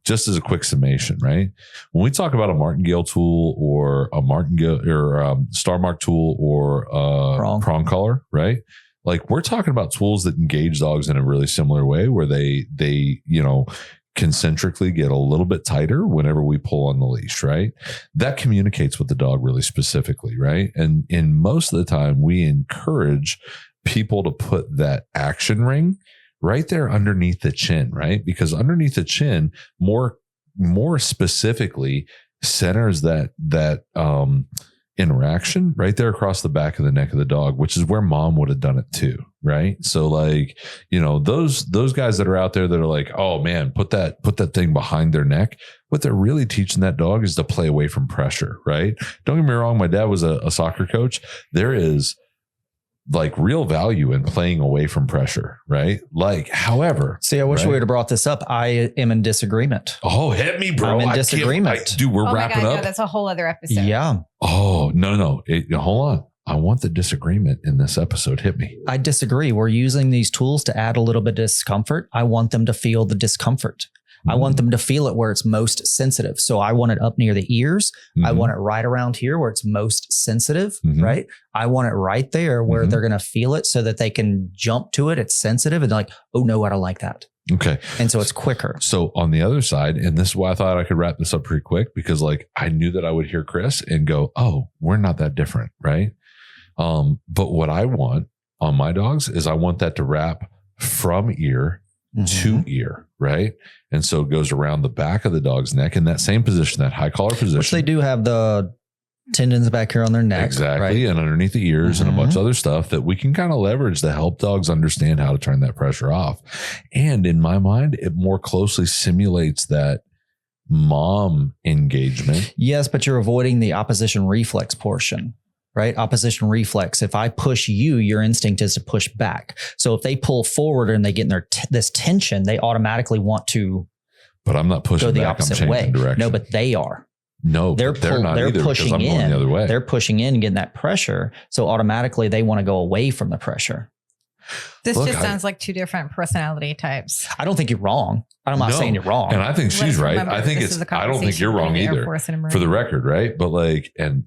just as a quick summation, right? When we talk about a Martingale tool or a Martingale or Starmark tool or Prong Collar, right? Like we're talking about tools that engage dogs in a really similar way where they concentrically get a little bit tighter whenever we pull on the leash, right? That communicates with the dog really specifically, right? And in most of the time, we encourage people to put that action ring right there underneath the chin, right? Because underneath the chin, more specifically, centers that interaction right there across the back of the neck of the dog, which is where mom would have done it too. Right. So like, those guys that are out there that are like, oh man, put that thing behind their neck. What they're really teaching that dog is to play away from pressure. Right. Don't get me wrong. My dad was a soccer coach. There is like real value in playing away from pressure. Right. Like, however, see, I wish we would have brought this up. I am in disagreement. Oh, hit me, bro. I'm in disagreement. Dude, we're wrapping up. No, that's a whole other episode. Yeah. Oh, no. Hold on. I want the disagreement in this episode. Hit me. I disagree. We're using these tools to add a little bit of discomfort. I want them to feel the discomfort. I want them to feel it where it's most sensitive. So I want it up near the ears. I want it right around here where it's most sensitive, right? I want it right there where they're going to feel it so that they can jump to it. It's sensitive and they're like, oh no, I don't like that. Okay. And so it's quicker. So on the other side, and this is why I thought I could wrap this up pretty quick because like I knew that I would hear Chris and go, oh, we're not that different, right? But what I want on my dogs is I want that to wrap from ear to ear, right? And so it goes around the back of the dog's neck in that same position, that high collar position. Which they do have the tendons back here on their neck. Exactly. Right? And underneath the ears and a bunch of other stuff that we can kind of leverage to help dogs understand how to turn that pressure off. And in my mind, it more closely simulates that mom engagement. Yes, but you're avoiding the opposition reflex portion. Right? Opposition reflex. If I push you, your instinct is to push back. So if they pull forward and they get in their this tension, they automatically want to. But I'm not pushing go the back. opposite I'm way. changing direction. No, but they are. No, they're not they're either pushing I'm in. going the other way. They're pushing in and getting that pressure. So automatically they want to go away from the pressure. This sounds like two different personality types. I don't think you're wrong. I'm not saying you're wrong. And I think she's right. I think I don't think you're wrong either. For the record, right? But like, and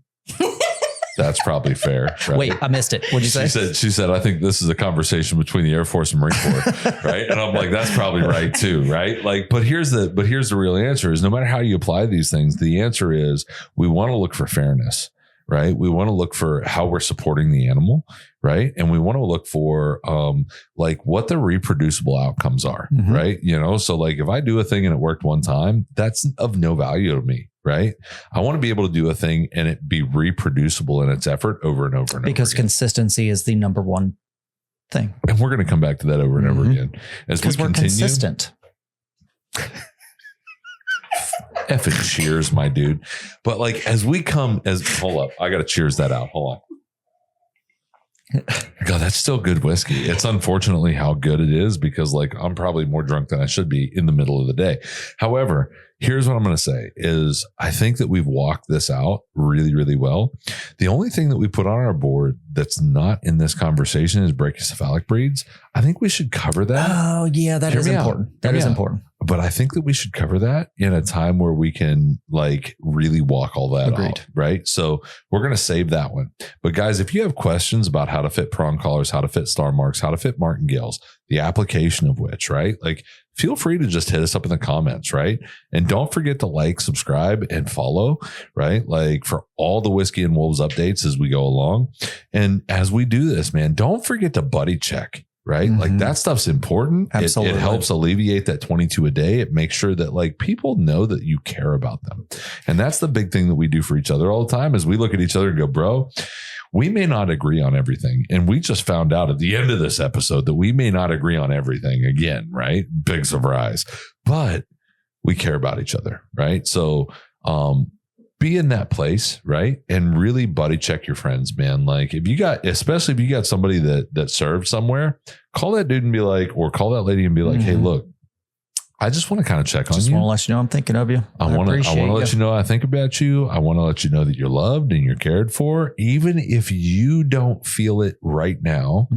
that's probably fair. Right? Wait, I missed it. What'd you say? She said, I think this is a conversation between the Air Force and Marine Corps. Right. And I'm like, that's probably right too. Right. Like, but here's the real answer is no matter how you apply these things, the answer is we want to look for fairness. Right. We want to look for how we're supporting the animal. Right. And we want to look for like what the reproducible outcomes are. Right. So like if I do a thing and it worked one time, that's of no value to me. Right. I want to be able to do a thing and it be reproducible in its effort over and over and because over again. Consistency is the number one thing. And we're going to come back to that over and over again as we continue. Consistent. Effing cheers, my dude. But like hold up, I got to cheers that out. Hold on. God, that's still good whiskey. It's unfortunately how good it is because like I'm probably more drunk than I should be in the middle of the day. However, here's what I'm going to say is I think that we've walked this out really, really well. The only thing that we put on our board that's not in this conversation is brachycephalic breeds. I think we should cover that. Oh yeah, that is important. That is important. But I think that we should cover that in a time where we can like really walk all that out. Right. So we're going to save that one. But guys, if you have questions about how to fit Prong Collars, how to fit Starmarks, how to fit Martingales, the application of which, right? Like feel free to just hit us up in the comments. Right. And don't forget to like, subscribe and follow, right? Like for all the Whiskey and Wolves updates as we go along. And as we do this, man, don't forget to buddy check. Right. Like that stuff's important. Absolutely. It helps alleviate that 22 a day. It makes sure that like people know that you care about them. And that's the big thing that we do for each other all the time is we look at each other and go, bro, we may not agree on everything. And we just found out at the end of this episode that we may not agree on everything again. Right. Big surprise, but we care about each other. Right. So, be in that place, right? And really buddy check your friends, man. Like especially if you got somebody that served somewhere, call that dude and be like, or call that lady and be like, hey, look, I just want to kind of check on Just you. want to let you know I'm thinking of you. I want to appreciate let you know I think about you. I want to let you know that you're loved and you're cared for. Even if you don't feel it right now,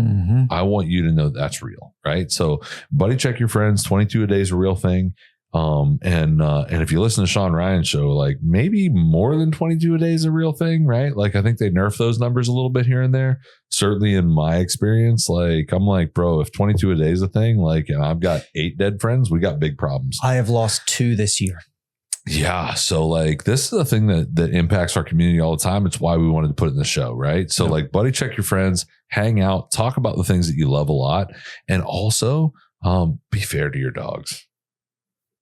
I want you to know that's real, right? So buddy check your friends. 22 a day is a real thing. And if you listen to Sean Ryan's show, like maybe more than 22 a day is a real thing, right? Like I think they nerf those numbers a little bit here and there. Certainly in my experience, like I'm like, bro, if 22 a day is a thing, like, and I've got 8 dead friends, we got big problems. I have lost 2 this year. Yeah. So like this is a thing that impacts our community all the time. It's why we wanted to put it in the show, right? So like buddy check your friends, hang out, talk about the things that you love a lot. And also be fair to your dogs.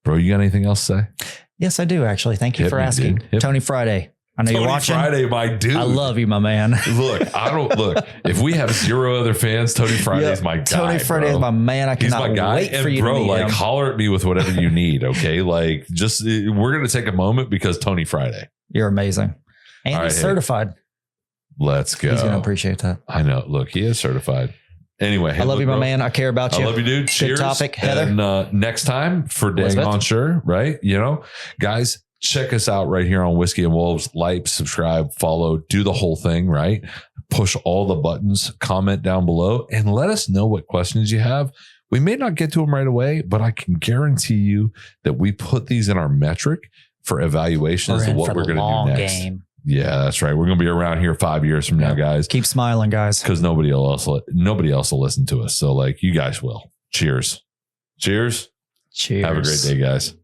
Bro, you got anything else to say? Yes, I do actually. Thank you for asking. Tony Friday. I know you're watching. Friday, my dude. I love you, my man. Look, if we have 0 other fans, Tony Friday's my guy. Tony Friday is my man. I cannot wait for you to meet him. Holler at me with whatever you need. Okay. Like we're going to take a moment because Tony Friday. You're amazing. And he's certified. Let's go. He's going to appreciate that. I know. Look, he is certified. Anyway, I love you, my man. I care about you. I love you, dude. Cheers. Good topic, Heather. And next time for Dang On Sure, right? Guys, check us out right here on Whiskey and Wolves. Like, subscribe, follow, do the whole thing, right? Push all the buttons, comment down below, and let us know what questions you have. We may not get to them right away, but I can guarantee you that we put these in our metric for evaluation as to what we're going to do next. Game. Yeah, that's right. We're going to be around here 5 years from now, guys. Keep smiling, guys. Because nobody else will listen to us. So like you guys will. Cheers. Cheers. Cheers. Have a great day, guys.